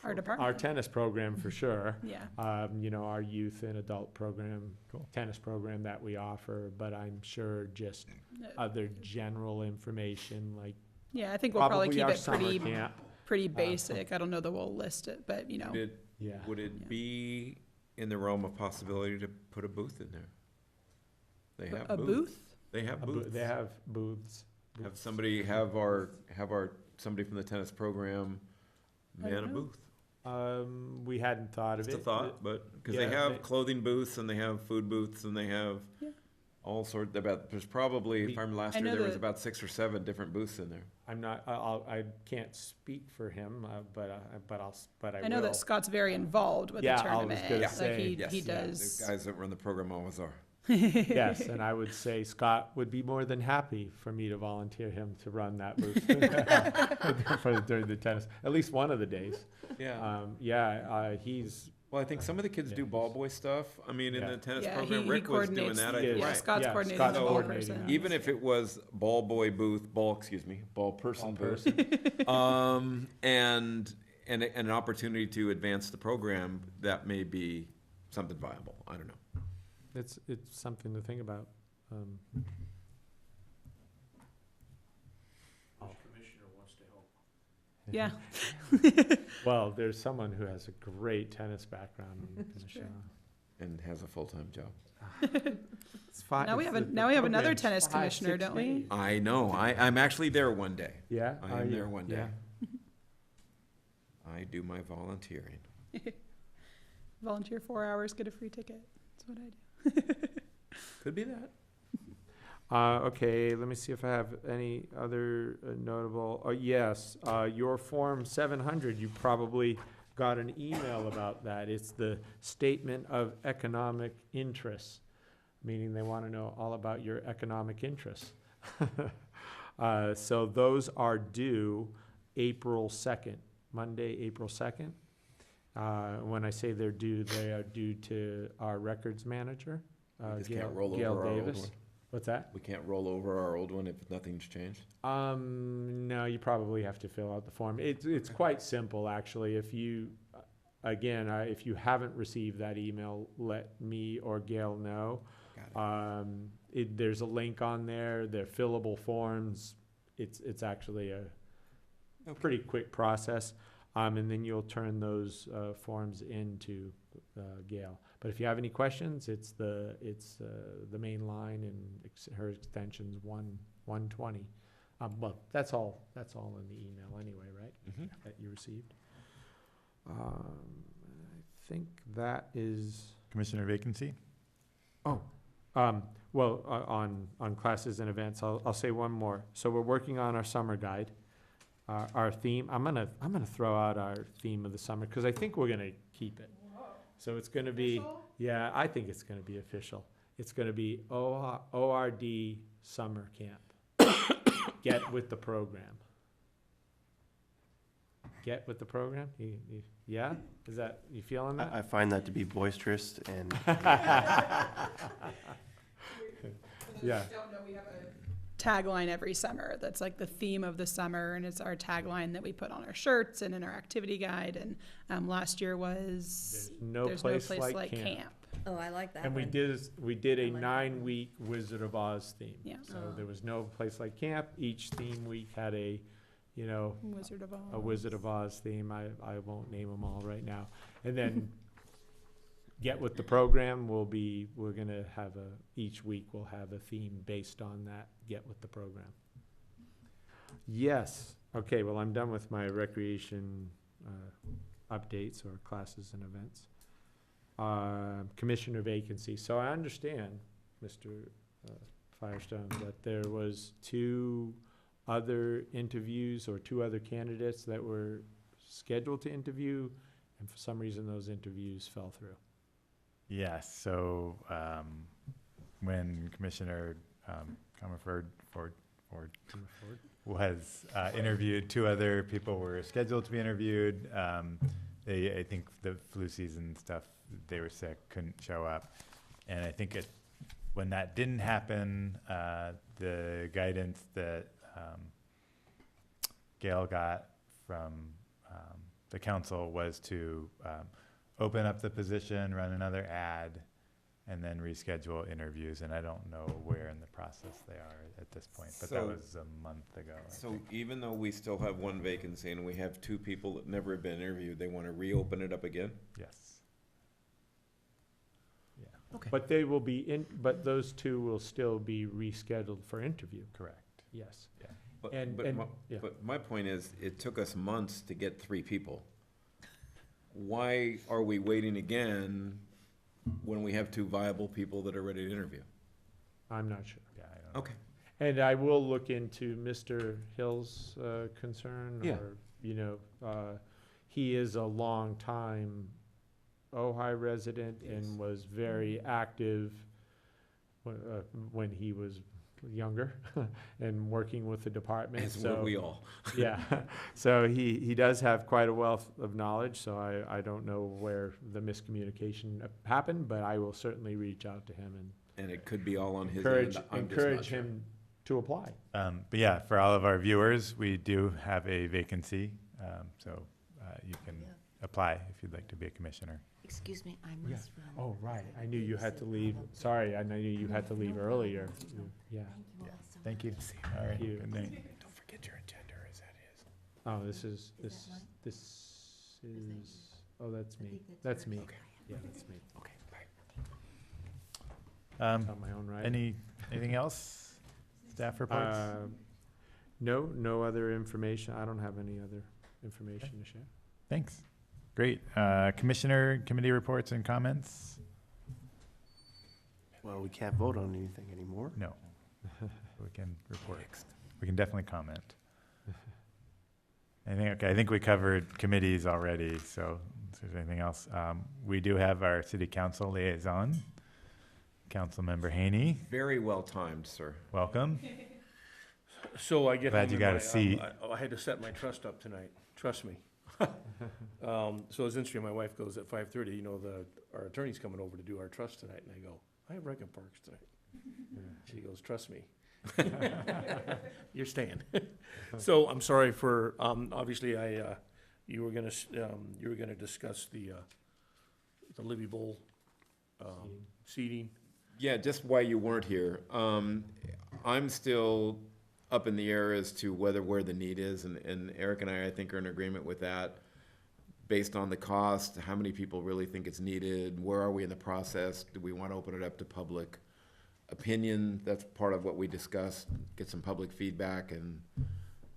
Our department. Our tennis program for sure. Yeah. You know, our youth and adult program, Cool. tennis program that we offer, but I'm sure just other general information like Yeah, I think we'll probably keep our it summer pretty, camp. pretty basic. I don't know that we'll list it, but you know. Yeah. Would it be in the realm of possibility to put a booth in there? They have A booth? They have booths. They have booths. Have somebody, somebody from the tennis program man a know. booth. We hadn't thought of Just it. a thought, but, because Yeah, they they- have clothing booths and they have food booths and they have Yeah. all sorts, there's probably, if I remember last I year, know there was that- about 6 or 7 different booths in there. I'm not, I can't speak for him, but I I know will. that Scott's very involved with Yeah, the I was tournament. gonna Like say, Yes, he yeah, does. The guys that run the program always are. Yes, and I would say Scott would be more than happy for me to volunteer him to run that booth during the tennis, at least one of the days. He's, Well, I think some of the kids do Yeah. ball boy stuff. I mean, in Yeah. the tennis Yeah, program, he Rick was doing coordinates that. the- I yeah, think, yeah, right. Scott's Yeah, coordinating Scott's the ball coordinating person. it. Even if it was ball boy booth, ball person booth. And an opportunity to advance the program, that may be something viable. I don't know. it's something to think about. Yeah. Well, there's someone who has a great tennis background. And has a full-time job. It's fine. Now we It's have the now we have another program's tennis 5, commissioner, 6 don't we? days. I know. I'm actually there one day. Yeah? I Are am you? there one day. Yeah. I do my volunteering. Volunteer 4 hours, get a free ticket. That's what I do. Could be that. Okay, let me see if I have any other notable, yes, your Form 700, you probably got an email about that. It's the Statement of Economic Interests, meaning they want to know all about your economic interests. So those are due April 2nd, Monday, April 2nd. When I say they're due, they are due to our records manager, We just Gail can't roll over Gail our old Davis. one. What's that? We can't roll over our old one if nothing's changed. No, you probably have to fill out the form. It's quite simple, actually. If you, again, if you haven't received that email, let me or Gail know. Got it. There's a link on there. They're fillable forms. It's actually a pretty quick process. And then you'll turn those forms into Gail. But if you have any questions, it's the main line, and her extension's 120. Well, that's all in the email anyway, right? Mhm. That you received. I think that is. Commissioner vacancy? Well, on classes and events, I'll say one more. So we're working on our summer guide. Our theme, I'm gonna throw out our theme of the summer, because I think we're gonna keep it. So it's gonna be, yeah, I think it's gonna be official. It's gonna be ORD Summer Camp. Get with the program. Get with the program? Yeah? Is that, you feeling that? I find that to be boisterous and Yeah. Don't know, we have a tagline every summer that's like the theme of the summer, and it's our tagline that we put on our shirts and in our activity guide. And last year was There's no place like camp. Oh, I like that And we one. did a I like that one. 9-week Wizard of Oz theme. Yeah. So Oh. there was no place like camp. Each theme week had a Wizard of Oz. Wizard of Oz theme. I won't name them all right now. And then Get With the Program will be, we're gonna have each week we'll have a theme based on that, Get With the Program. Yes, okay, well, I'm done with my recreation, updates or classes and events. Commissioner vacancy, so I understand, Mr. Firestone, that there was two other interviews or two other candidates that were scheduled to interview, and for some reason those interviews fell through. Yes, so when Commissioner Comerford was interviewed, two other people were scheduled to be interviewed. I think the flu season stuff, they were sick, couldn't show up. And I think when that didn't happen, the guidance that Gail got from the council was to open up the position, run another ad, and then reschedule interviews. And I don't know where in the process they are at this point, but that So- was a month ago. I So think. even though we still have one vacancy and we have two people that never have been interviewed, they want to reopen it up again? Yes. But they will be but those two will still be rescheduled for interview, Correct. yes. But, And- but, and- my, yeah. but my point is, it took us months to get 3 people. Why are we waiting again when we have 2 viable people that are ready to interview? I'm not sure. Yeah, I don't know. Okay. And I will look into Mr. Hill's concern, Yeah. or, he is a long-time Ojai resident and was very active when he was younger and working with the department. As were So, we all. yeah, so he does have quite a wealth of knowledge, so I don't know where the miscommunication happened, but I will certainly reach out to him and And it could be all on his encourage end. I'm just not encourage sure. him to apply. But yeah, for all of our viewers, we do have a vacancy, so you can Yeah. apply if you'd like to be a commissioner. Excuse me, I must run. Oh, right, I knew you had to leave, sorry, I knew you had to leave earlier. Yeah. Thank you. All right, you. good night. Don't forget your agenda, or is that his? Oh, this is, oh, that's me, that's me. Yeah, that's me. Okay, bye. On my own right. Anything else? Staff reports? No other information, I don't have any other information to share. Thanks. Great. Commissioner committee reports and comments? Well, we can't vote on anything anymore. No. We can report. We can definitely comment. I think we covered committees already, so if there's anything else. We do have our city council liaison, Councilmember Haney. Very well timed, sir. Welcome. So I get. Glad home you and got a my, seat. I had to set my trust up tonight, trust me. So it's interesting, my wife goes at 5:30, our attorney's coming over to do our trust tonight, and I go, I have Reckon Parks tonight. She goes, trust me. You're staying. So I'm sorry for, obviously you were gonna discuss the Libby Bowl, seating. Yeah, just why you weren't here. I'm still up in the air as to where the need is, and Eric and I think, are in agreement with that. Based on the cost, how many people really think it's needed, where are we in the process, do we want to open it up to public opinion? That's part of what we discussed, get some public feedback, and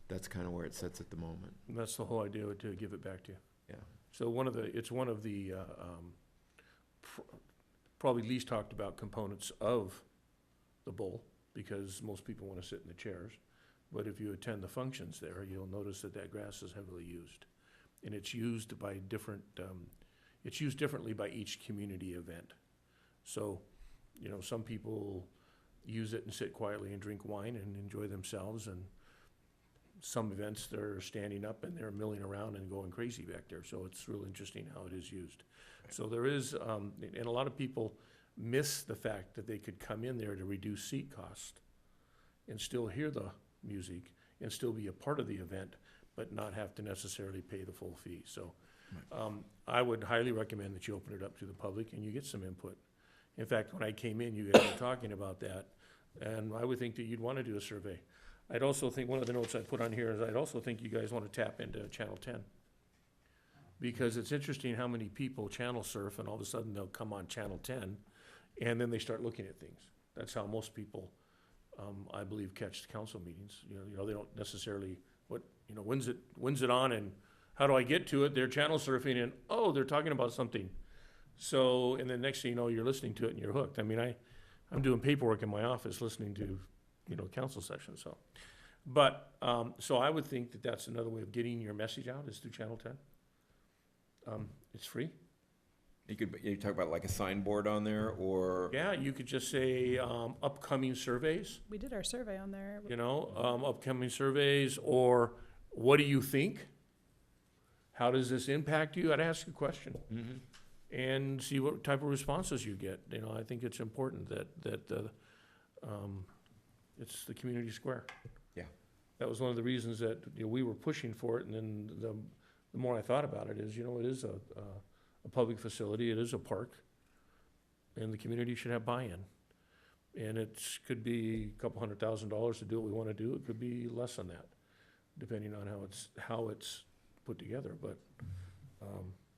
that's kind of where it sits at the moment. And that's the whole idea, to give it back to you. Yeah. So it's one of the probably least talked about components of the bowl, because most people want to sit in the chairs. But if you attend the functions there, you'll notice that grass is heavily used. And it's used by it's used differently by each community event. So, some people use it and sit quietly and drink wine and enjoy themselves, and some events they're standing up and they're milling around and going crazy back there. So it's real interesting how it is used. So there is, and a lot of people miss the fact that they could come in there to reduce seat cost and still hear the music and still be a part of the event, but not have to necessarily pay the full fee. So I would highly recommend that you open it up to the public and you get some input. In fact, when I came in, you guys were talking about that, and I would think that you'd want to do a survey. I'd also think, one of the notes I put on here is, I'd also think you guys want to tap into Channel 10. because it's interesting how many people channel surf and all of a sudden they'll come on Channel 10 and then they start looking at things. That's how most people, I believe, catch the council meetings. You know, they don't necessarily, when's it on and how do I get to it? They're channel surfing and, oh, they're talking about something. So, and then next thing you know, you're listening to it and you're hooked. I mean, I'm doing paperwork in my office listening to, council sessions, so. But, so I would think that that's another way of getting your message out is through Channel 10. It's free. You talk about like a signboard on there, or? Yeah, you could just say, upcoming surveys, We did our survey on there. upcoming surveys, or what do you think? How does this impact you? I'd ask a question Mhm. and see what type of responses you get. I think it's important that it's the community square. Yeah. That was one of the reasons that, we were pushing for it, and then the more I thought about it is, it is a public facility, it is a park, and the community should have buy-in. And it could be a couple $100,000 to do what we want to do, it could be less than that, depending on how it's put together, but,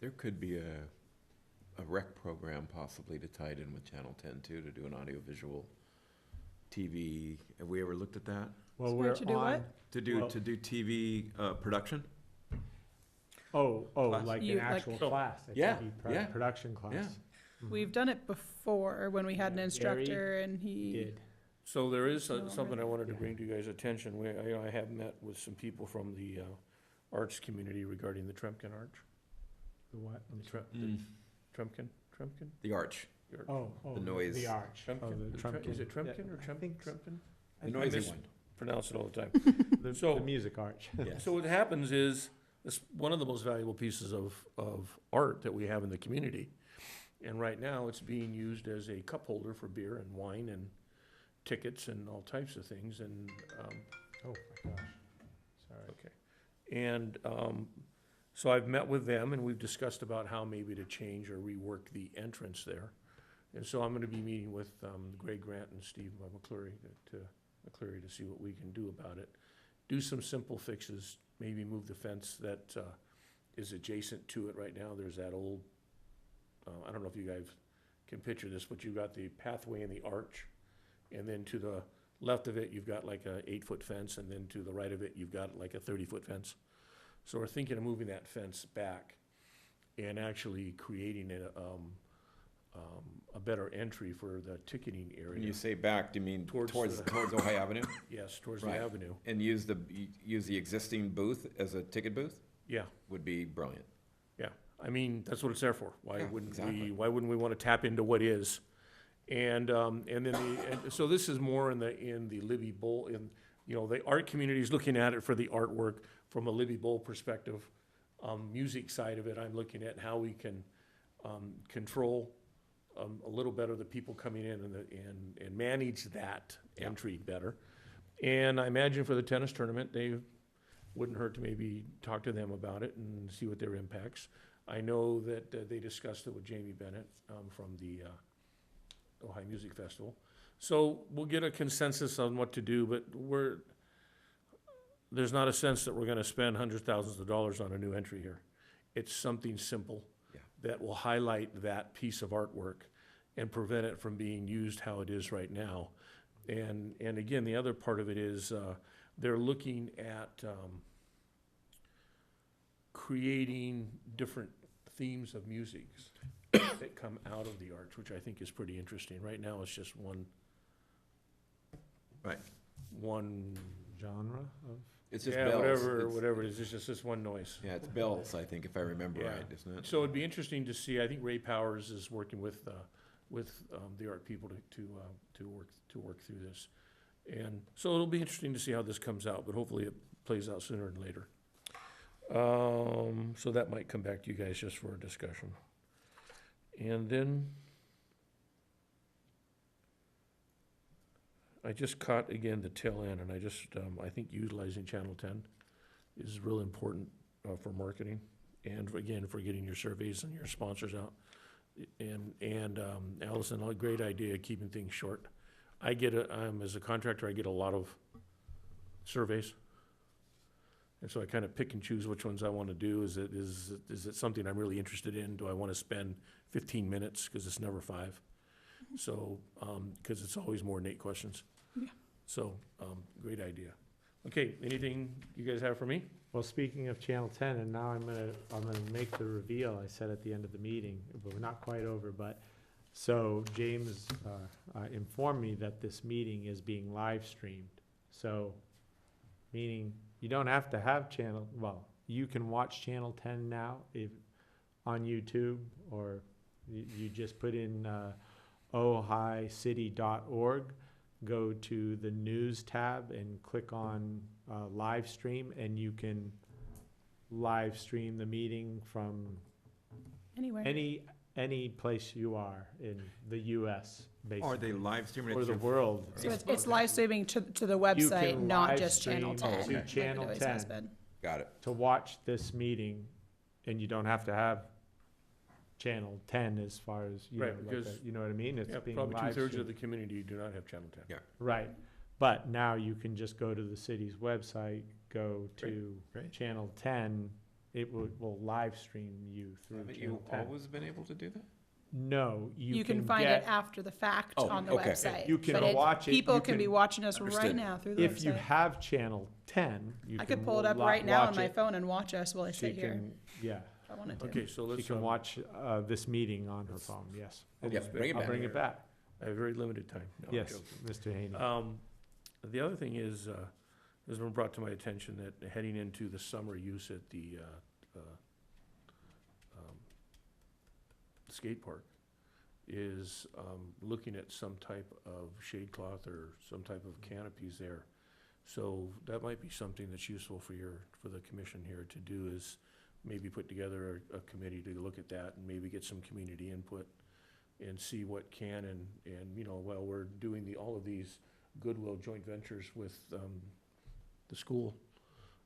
There could be a rec program possibly to tie it in with Channel 10 too, to do an audiovisual TV. Have we ever looked at that? Well, Sorry, we're to do what? on. To do, Well- to do TV production? Oh, Class? like You- an like- actual So- class, a Yeah, TV yeah, production class. yeah. Mhm. We've done it before when we had an Yeah, instructor and he, Did. so there is No, something I wanted to Yeah. bring to you guys' attention. I have met with some people from the arts community regarding the Trempkin Arch. The what? I'm The sorry. Trempkin? The arch, Oh, The noise. The arch. Oh, Trempkin? the Is Trumpkin. it Trempkin or Yeah, I think so. Trempkin? the noisy miss- one. Pronounce it all the time. The So- music arch. Yes. So what happens is, it's one of the most valuable pieces of art that we have in the community. And right now, it's being used as a cup holder for beer and wine and tickets and all types of things, and, Oh, my gosh. Sorry. okay. And, so I've met with them, and we've discussed about how maybe to change or rework the entrance there. And so I'm gonna be meeting with, Greg Grant and Steve McCleary to see what we can do about it. Do some simple fixes, maybe move the fence that, is adjacent to it right now. There's that old, I don't know if you guys can picture this, but you've got the pathway in the arch. And then to the left of it, you've got like a 8-foot fence, and then to the right of it, you've got like a 30-foot fence. So we're thinking of moving that fence back and actually creating a better entry for the ticketing When area. you say back, do you mean Towards towards the- Ojai Avenue? Yes, towards the Right. avenue. And use the existing booth as a ticket booth? Yeah, Would be brilliant. yeah. I mean, that's what it's there for. Why Yeah, wouldn't exactly. we want to tap into what is? And then so this is more in the Libby Bowl, the art community is looking at it for the artwork from a Libby Bowl perspective. Music side of it, I'm looking at how we can, control, a little better the people coming in and manage that Yeah. entry better. And I imagine for the tennis tournament, they wouldn't hurt to maybe talk to them about it and see what their impacts. I know that they discussed it with Jamie Bennett from the Ojai Music Festival. So we'll get a consensus on what to do, but there's not a sense that we're gonna spend hundreds of thousands of dollars on a new entry here. It's something simple Yeah. that will highlight that piece of artwork and prevent it from being used how it is right now. And again, the other part of it is, they're looking at, creating different themes of music that come out of the arch, which I think is pretty interesting. Right now, it's just one. Right. One, Genre of? It's just yeah, bells. whatever it is, it's just this one noise. Yeah, it's bells, I think, if I remember Yeah. right, isn't it? So it'd be interesting to see, I think Ray Powers is working with the art people to work through this. And so it'll be interesting to see how this comes out, but hopefully it plays out sooner than later. So that might come back to you guys just for a discussion. And then I just caught, again, the tail end, and I think utilizing Channel 10 is real important for marketing, and again, for getting your surveys and your sponsors out. And Allison, a great idea, keeping things short. As a contractor, I get a lot of surveys. And so I kind of pick and choose which ones I want to do. Is it something I'm really interested in? Do I want to spend 15 minutes, because it's never 5? So, because it's always more than 8 questions. Yeah. So, great idea. Okay, anything you guys have for me? Well, speaking of Channel 10, and now I'm gonna make the reveal I said at the end of the meeting, but we're not quite over, but, so James informed me that this meeting is being live streamed. So, meaning you don't have to have you can watch Channel 10 now on YouTube, or you just put in ojaicity.org, go to the news tab and click on live stream, and you can live stream the meeting from Anywhere. any place you are in the US, basically. Or they live stream it Or at the your world. So it's live streaming to the You website, can not live just Channel stream 10. to like it Channel always has 10. been. Got it. to watch this meeting, and you don't have to have Channel 10 as far as, you know, Right, because- you know what I mean? It's Yeah, being probably live 2/3 of streamed. the community do not have Channel 10. Yeah. Right, but now you can just go to the city's website, go to Great. Channel 10, it will live stream you through Haven't Channel you 10. always been able to do that? No, You can find it get, after the fact Oh, on the okay. website. You can but watch it, People you can be can- watching us right Understood. now through the if you website. have Channel 10, you I can could pull it up wa- right now on watch my it. phone and watch us while I She sit here can, yeah, if I wanted to. Okay, so she let's, can watch this meeting on her phone, yes. Yeah, bring it I'll back. bring it back, I have very limited time. No, I'm yes, joking. Mr. Haney. The other thing is, has been brought to my attention that heading into the summer use at the skate park is looking at some type of shade cloth or some type of canopies there. So that might be something that's useful for the commission here to do, is maybe put together a committee to look at that and maybe get some community input and see what can, and you know, while we're doing all of these Goodwill joint ventures with the school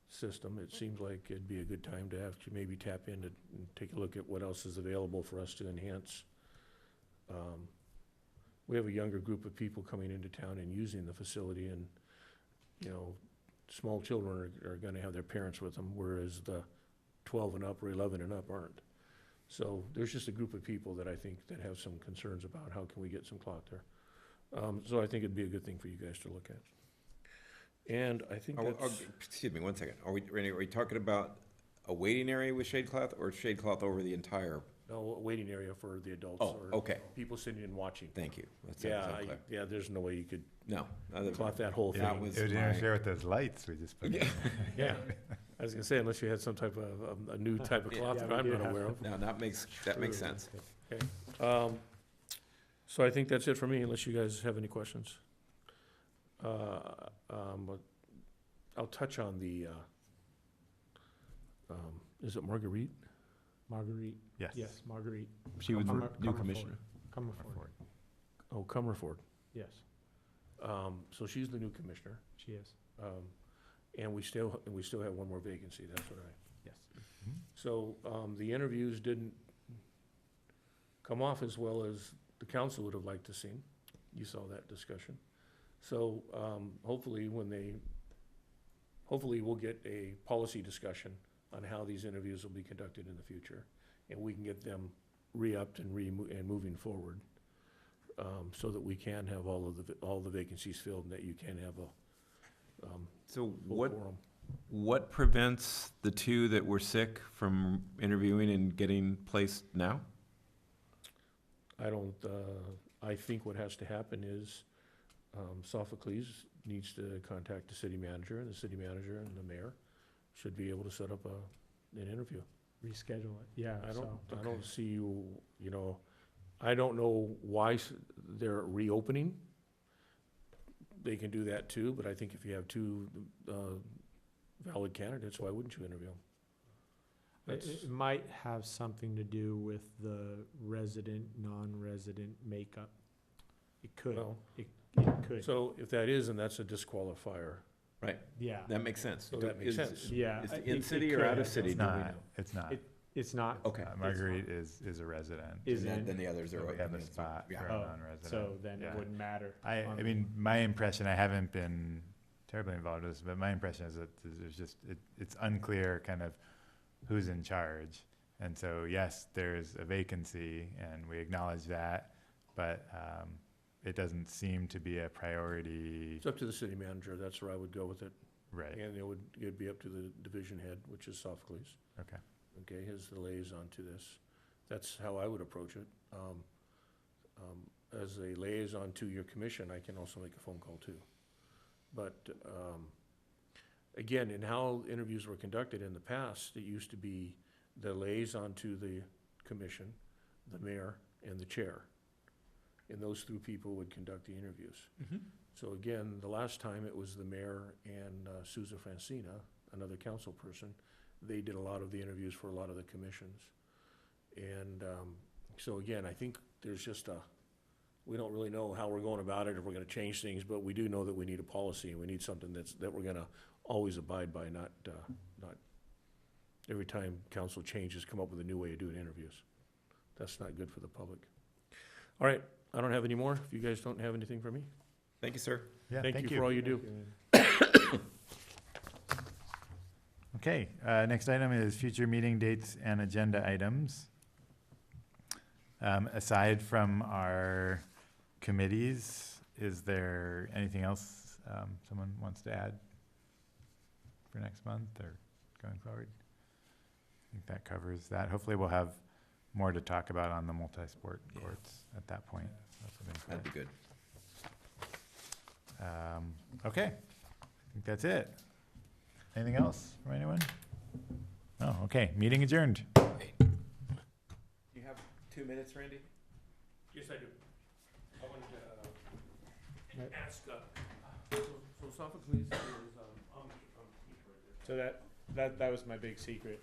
system, it seems like it'd be a good time to have to maybe tap in and take a look at what else is available for us to enhance. We have a younger group of people coming into town and using the facility, and, you know, small children are gonna have their parents with them, whereas the 12 and up or 11 and up aren't. So there's just a group of people that I think that have some concerns about how can we get some cloth there. So I think it'd be a good thing for you guys to look at. And I think that's, Excuse me, one second. Are we talking about a waiting area with shade cloth or shade cloth over the entire? no, a waiting area for the adults Oh, or okay. people sitting and watching. Thank you. That's Yeah, clear. yeah, there's no way you could No. cloth that whole That thing. was It would my- interfere with those lights we just put in. Yeah, I was gonna say, unless you had some type of, a new type of Yeah, cloth yeah, that we I'm do not have- aware of. No, that makes sense. So I think that's it for me, unless you guys have any questions. But I'll touch on the, is it Marguerite? Marguerite, Yes. yes, Marguerite. She was Come- new come commissioner. Come Forward. forward, Oh, Comerford. yes, So she's the new commissioner. she is, And we still have one more vacancy, that's what yes. so, the interviews didn't come off as well as the council would have liked to see. You saw that discussion. So, hopefully we'll get a policy discussion on how these interviews will be conducted in the future, and we can get them re-upped and moving forward, so that we can have all the vacancies filled, and that you can have a, So full quorum. what prevents the two that were sick from interviewing and getting placed now? I think what has to happen is, Sophocles needs to contact the city manager, and the city manager and the mayor should be able to set up an interview. Reschedule it, yeah, I so, don't see, you know, I don't know why they're reopening. They can do that too, but I think if you have two, valid candidates, why wouldn't you interview them? it, That's, it might have something to do with the resident, non-resident makeup. It could, well, it could, so if that is, then that's a disqualifier. yeah, That makes sense. So that makes sense. yeah. Is it- in it city or could. out of city? It's do we not, know? it's not. It's not, Okay. Marguerite is a resident. is Then it, the others are So we have a open. spot Yeah. for a Oh, non-resident. so then it Yeah. wouldn't matter. I on mean, my impression, I haven't been terribly involved with this, but my impression is that there's just, it's unclear kind of who's in charge. And so, yes, there's a vacancy, and we acknowledge that, but it doesn't seem to be a priority. It's up to the city manager, that's where I would go with it. Right, And it'd be up to the division head, which is Sophocles. okay. Okay, his the liaison to this. That's how I would approach it. As a liaison to your commission, I can also make a phone call too. But, again, in how interviews were conducted in the past, it used to be the liaison to the commission, the mayor, and the chair. And those three people would conduct the interviews. So again, the last time it was the mayor and Souza Francina, another council person. They did a lot of the interviews for a lot of the commissions. And so again, I think there's just we don't really know how we're going about it, if we're gonna change things, but we do know that we need a policy, and we need something that we're gonna always abide by, not every time council changes, come up with a new way of doing interviews. That's not good for the public. All right, I don't have any more. If you guys don't have anything for me, Thank you, sir. Yeah, thank you for all you do. Okay, next item is future meeting dates and agenda items. Aside from our committees, is there anything else someone wants to add for next month or going forward? I think that covers that. Hopefully we'll have more to talk about on the multi-sport Yeah. courts at that point. That's what I'm That'd be good. Okay, I think that's it. Anything else from anyone? Oh, okay, meeting adjourned. You have 2 minutes, Randy? Yes, I do. I wanted to ask, so Sophocles is, So that was my big secret.